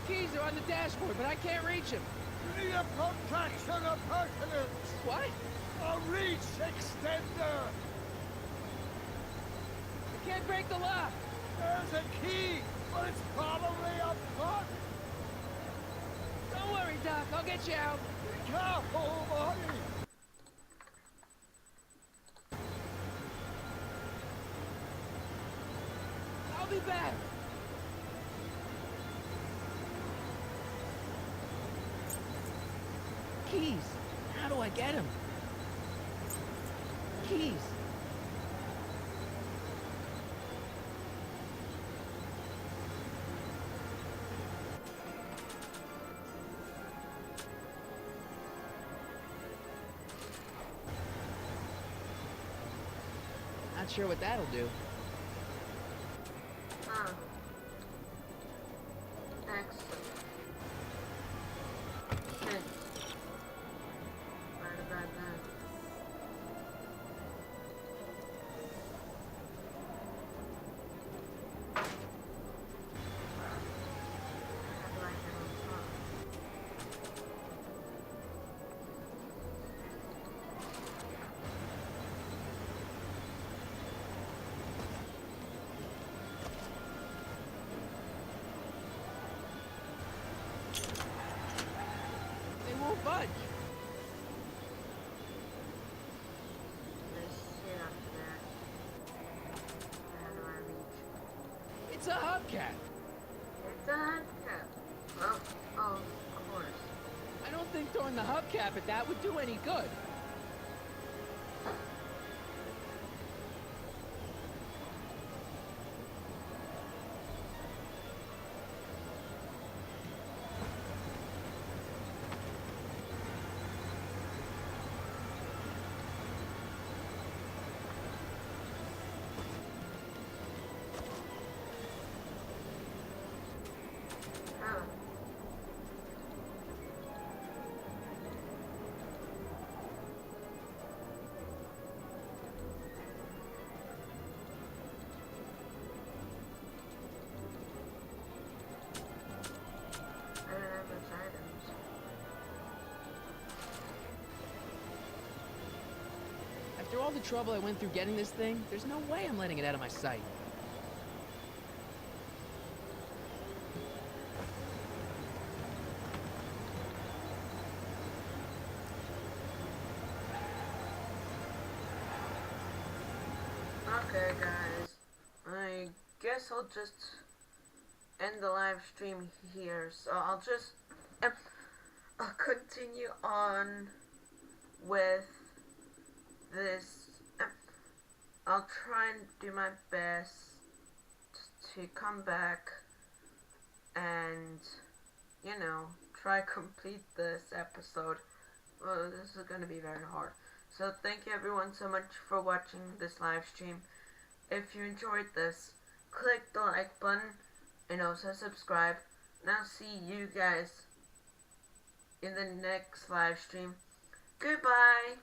Keys are on the dashboard, but I can't reach him.
You need a protraction appurtenance!
What?
A reach extender!
I can't break the lock.
There's a key, but it's probably up front!
Don't worry, Doc. I'll get you out.
Be careful, buddy!
I'll be back. Keys. How do I get him? Keys. Not sure what that'll do.
Huh.
budge.
Let's see up there. How do I reach?
It's a hubcap.
It's a hubcap. Oh, of course.
I don't think throwing the hubcap at that would do any good.
Oh. I don't have those items.
After all the trouble I went through getting this thing, there's no way I'm letting it out of my sight.
Okay, guys. I guess I'll just end the live stream here. So I'll just I'll continue on with this. I'll try and do my best to come back and, you know, try complete this episode. Well, this is gonna be very hard. So thank you everyone so much for watching this live stream. If you enjoyed this, click the like button and also subscribe. And I'll see you guys in the next live stream. Goodbye!